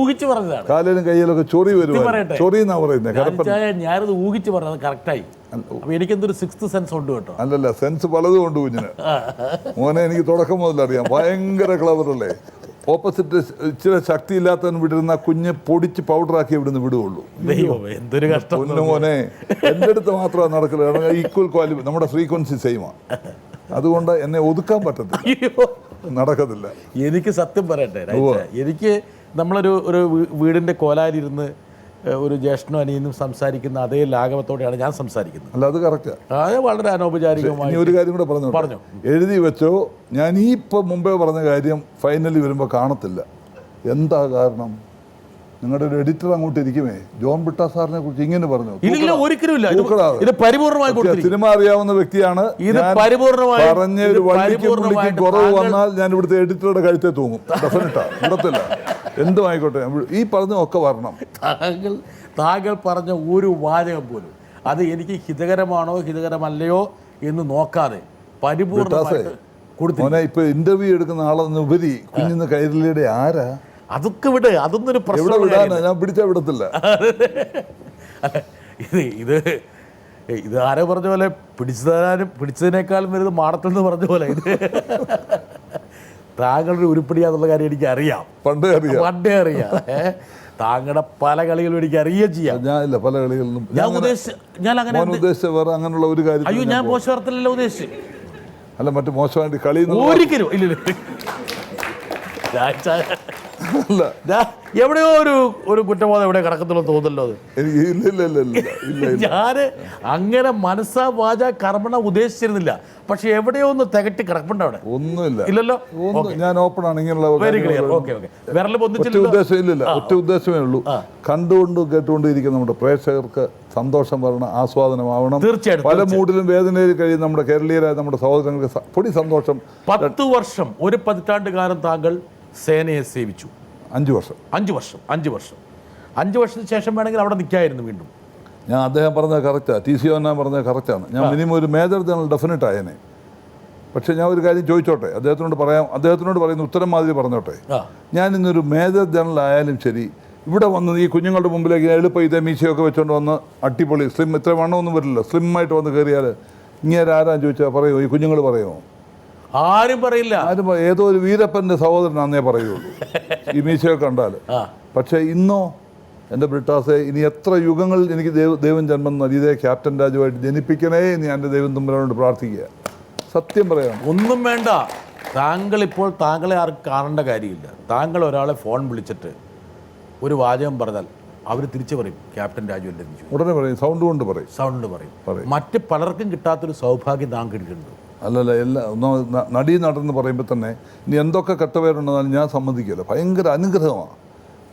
ഊഹിച്ച് പറഞ്ഞതാണ്. കാലിലും കയ്യിലൊക്കെ ചൊറി വരും. ചൊറി എന്നാ പറയുന്നത്. ഞാനത് ഊഹിച്ച് പറഞ്ഞത് കറക്റ്റായി. അപ്പൊ എനിക്കെന്തൊരു 6th സെൻസ് ഉണ്ട് കേട്ടോ. അല്ലല്ല, സെൻസ് പലതും ഉണ്ട് കുഞ്ഞിന്. മോനെ എനിക്ക് തുടക്കം മുതലറിയാം. ഭയങ്കര ക്ലവറല്ലേ. ഓപ്പോസിറ്റ് ഇച്ചിരി ശക്തി ഇല്ലാത്തവൻ വിടുന്ന കുഞ്ഞ് പൊടിച്ച് പൗഡറാക്കി ഇവിടുന്ന് വിടുകയുള്ളൂ. എന്തൊരു കഷ്ടം മോനെ. എൻ്റെ അടുത്ത് മാത്രമാണ് നടക്കില്ല. കാരണം ഈക്വൽ ക്വാലിറ്റി, നമ്മുടെ ഫ്രീക്വൻസി സെയിമാണ്. അതുകൊണ്ട് എന്നെ ഒതുക്കാൻ പറ്റത്തില്ല, നടക്കത്തില്ല. എനിക്ക് സത്യം പറയട്ടെ, എനിക്ക് നമ്മളൊരു വീടിൻ്റെ കോലാലിരുന്ന് ഒരു ജ്യേഷ്ഠനും അനിയനും സംസാരിക്കുന്ന അതേ ലാഘവത്തോടെയാണ് ഞാൻ സംസാരിക്കുന്നത്. അല്ല, അത് കറക്റ്റാണ്. അത് വളരെ അനൗപചാരികമായി. ഒരു കാര്യം കൂടെ പറഞ്ഞു എഴുതി വെച്ചോ. ഞാൻ ഈ ഇപ്പം മുമ്പേ പറഞ്ഞ കാര്യം ഫൈനലി വരുമ്പോൾ കാണത്തില്ല. എന്താ കാരണം? നിങ്ങളുടെ ഒരു എഡിറ്റർ അങ്ങോട്ട് ഇരിക്കുമേ, ജോൺ ബിട്ടാ സാറിനെ കുറിച്ച് ഇങ്ങനെ പറഞ്ഞു. സിനിമ അറിയാവുന്ന വ്യക്തിയാണ്. പറഞ്ഞ ഒരു വണ്ടിക്ക് കുറവ് വന്നാൽ ഞാൻ ഇവിടുത്തെ എഡിറ്ററുടെ കഴുത്തെ തൂങ്ങും. ഡെഫിനറ്റാ, വിടത്തില്ല. എന്തും ആയിക്കോട്ടെ, ഈ പറഞ്ഞൊക്കെ വരണം. താങ്കൾ പറഞ്ഞ ഒരു വാചകം പോലും അത് എനിക്ക് ഹിതകരമാണോ ഹിതകരമല്ലയോ എന്ന് നോക്കാതെ പരിപൂർണ്ണമായിട്ട് കൊടുത്തു. ഇപ്പൊ ഇന്റർവ്യൂ എടുക്കുന്ന ആളെന്നുപരി കുഞ്ഞിന്ന് കൈരളിയുടെ ആരാ? അതൊക്കെ വിട്, അതൊന്നും ഒരു പ്രശ്നം. ഞാൻ പിടിച്ചാ വിടത്തില്ല. ഇത് ആരോ പറഞ്ഞ പോലെ പിടിച്ചതിനേക്കാളും വരുന്നത് മാടത്തിൽ നിന്ന് പറഞ്ഞ പോലെ ഇത് താങ്കളുടെ ഉരുപ്പിടിയാന്നുള്ള കാര്യം എനിക്ക് അറിയാം, പണ്ടേ അറിയാം. താങ്കളുടെ പല കളികളും എനിക്ക് അറിയുകയും ചെയ്യാം. ഞാനില്ല പല കളികളിലും ഞാൻ അങ്ങനെ ഉദ്ദേശിച്ച വേറെ അങ്ങനെയുള്ള ഒരു കാര്യം. അയ്യോ, ഞാൻ മോശമർത്ഥത്തിലല്ല ഉദ്ദേശിച്ചു. അല്ല, മറ്റു മോശമായിട്ട് കളി ഒരിക്കലും ഇല്ല. എവിടെയോ ഒരു കുറ്റബോധം എവിടെ കിടക്കത്തുള്ളൂ തോന്നല്ലോ. അത് ഞാൻ അങ്ങനെ മനസ്സാ വാച കർമ്മണ ഉദ്ദേശിച്ചിരുന്നില്ല. പക്ഷെ എവിടെയോ ഒന്ന് തികട്ടി കിടപ്പുണ്ട് അവിടെ. ഒന്നുമില്ല. ഇല്ലല്ലോ. ഞാൻ ഓപ്പൺ ആണ്. ഇങ്ങനെയുള്ള ഒറ്റ ഉദ്ദേശമേ ഉള്ളൂ. കണ്ടുകൊണ്ടും കേട്ടുകൊണ്ടും ഇരിക്കുന്ന നമ്മുടെ പ്രേക്ഷകർക്ക് സന്തോഷം വരണം, ആസ്വാദനമാവണം. തീർച്ചയായിട്ടും പല മൂഡിലും വേദനയിൽ കഴിയും നമ്മുടെ കേരളീയരായ നമ്മുടെ സഹോദരങ്ങൾക്ക് പൊടി സന്തോഷം. 10 വർഷം, ഒരു പതിറ്റാണ്ട് കാലം താങ്കൾ സേനയെ സേവിച്ചു. 5 വർഷം. 5 വർഷത്തിന് ശേഷം വേണമെങ്കിൽ അവിടെ നിൽക്കായിരുന്നു വീണ്ടും. ഞാൻ അദ്ദേഹം പറഞ്ഞത് കറക്റ്റാണ്, ടി സി ഓന പറഞ്ഞത് കറക്റ്റാണ്. ഞാൻ മിനിമം ഒരു മേജർ ജനറൽ ഡെഫിനറ്റ് ആയേനെ. പക്ഷേ ഞാൻ ഒരു കാര്യം ചോദിച്ചോട്ടെ, അദ്ദേഹത്തിനോട് പറയുന്ന ഉത്തരം മാതിരി പറഞ്ഞോട്ടെ. ഞാൻ ഇന്നൊരു മേജർ ജനറൽ ആയാലും ശരി, ഇവിടെ വന്ന് ഈ കുഞ്ഞുങ്ങളുടെ മുമ്പിലേക്ക് എളുപ്പം ഇതേ മീശയൊക്കെ വെച്ചുകൊണ്ട് വന്ന് അടിപൊളി സ്ലിം, ഇത്ര വണ്ണമൊന്നും വരില്ല, സ്ലിമ്മായിട്ട് വന്ന് കയറിയാൽ ഇങ്ങനെ ആരാന്ന് ചോദിച്ചാൽ പറയുമോ? ഈ കുഞ്ഞുങ്ങൾ പറയുമോ? ആരും പറയില്ല. ആരും ഏതോ ഒരു വീരപ്പൻ്റെ സഹോദരനാന്നേ പറയുള്ളൂ ഈ മീശയൊക്കെ കണ്ടാൽ. പക്ഷേ ഇന്നോ എൻ്റെ ബ്രിട്ടാസെ, ഇനി എത്ര യുഗങ്ങളിൽ എനിക്ക് ദൈവം ജന്മം നൽകിയതേ ക്യാപ്റ്റൻ രാജുവായിട്ട് ജനിപ്പിക്കണേ എന്ന് ഞാൻ എൻ്റെ ദൈവം തമ്പുരാനോട് പ്രാർത്ഥിക്കുക. സത്യം പറയാം, ഒന്നും വേണ്ട. താങ്കളിപ്പോൾ താങ്കളെ ആർക്കും കാണേണ്ട കാര്യമില്ല. താങ്കൾ ഒരാളെ ഫോൺ വിളിച്ചിട്ട് ഒരു വാചകം പറഞ്ഞാൽ അവർ തിരിച്ചു പറയും ക്യാപ്റ്റൻ രാജു അല്ലേ എന്ന് ചോദിക്കും. ഉടനെ പറയും, സൗണ്ട് കൊണ്ട് പറയും. സൗണ്ട് പറയും. മറ്റ് പലർക്കും കിട്ടാത്തൊരു സൗഭാഗ്യം താങ്കൾ കിട്ടുന്നുണ്ട്. അല്ലല്ല, നടീ നടന്ന് പറയുമ്പോൾ തന്നെ ഇനി എന്തൊക്കെ കെട്ടപേരുണ്ടെന്നാലും ഞാൻ സമ്മതിക്കില്ല. ഭയങ്കര അനുഗ്രഹമാണ്.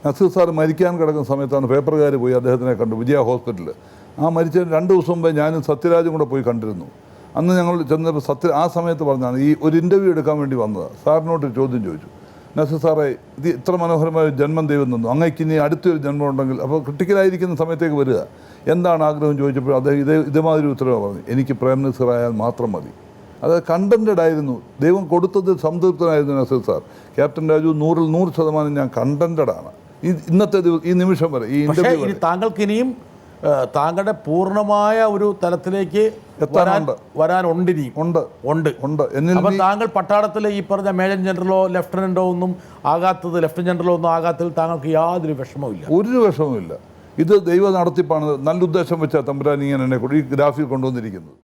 നസീർ സാർ മരിക്കാൻ കിടക്കുന്ന സമയത്താണ് പേപ്പറുകാർ പോയി അദ്ദേഹത്തിനെ കണ്ടു, വിജയ ഹോസ്പിറ്റലിൽ. ആ മരിച്ചതിന് 2 ദിവസം മുമ്പേ ഞാനും സത്യരാജും കൂടെ പോയി കണ്ടിരുന്നു. അന്ന് ഞങ്ങൾ ചെന്നപ്പോൾ ആ സമയത്ത് പറഞ്ഞാണ് ഈ ഒരു ഇൻ്റർവ്യൂ എടുക്കാൻ വേണ്ടി വന്നത്. സാറിനോട് ചോദ്യം ചോദിച്ചു, നസീർ സാറേ, ഇത് ഇത്ര മനോഹരമായ ജന്മം ദൈവം തന്നു, അങ്ങേക്ക് ഇനി അടുത്തൊരു ജന്മം ഉണ്ടെങ്കിൽ, അപ്പോൾ ക്രിട്ടിക്കലായിരിക്കുന്ന സമയത്തേക്ക് വരിക, എന്താണ് ആഗ്രഹം ചോദിച്ചപ്പോൾ അദ്ദേഹം ഇതേമാതിരി ഉത്തരവാണ് പറഞ്ഞു, എനിക്ക് പ്രേം നസീർ ആയാൽ മാത്രം മതി. അത് കണ്ടൻറ്റഡ് ആയിരുന്നു, ദൈവം കൊടുത്തത് സംതൃപ്തനായിരുന്നു നസീർ സാർ. ക്യാപ്റ്റൻ രാജു 100% ഞാൻ കണ്ടൻറ്റഡാണ് ഇന്നത്തെ ഈ നിമിഷം വരെ. ഈ ഇന്റർവ്യൂ താങ്കൾക്ക് ഇനിയും താങ്കളുടെ പൂർണ്ണമായ ഒരു തലത്തിലേക്ക് വരാനുണ്ട്. അപ്പോൾ താങ്കൾ പട്ടാളത്തിൽ ഈ പറഞ്ഞ മേജർ ജനറലോ ലെഫ്റ്റനന്റോ ഒന്നും ആകാത്തത്, ലെഫ്റ്റനന്റ് ജനറലോ ഒന്നും ആകാത്തതിൽ താങ്കൾക്ക് യാതൊരു വിഷമവുമില്ല. ഒരു വിഷമവുമില്ല. ഇത് ദൈവ നടത്തിപ്പാണ്. നല്ല ഉദ്ദേശം വെച്ചാൽ തമ്പുരാൻ ഇങ്ങനെ എന്നെ ഈ ഗ്രാഫിൽ കൊണ്ടുവന്നിരിക്കുന്നത്.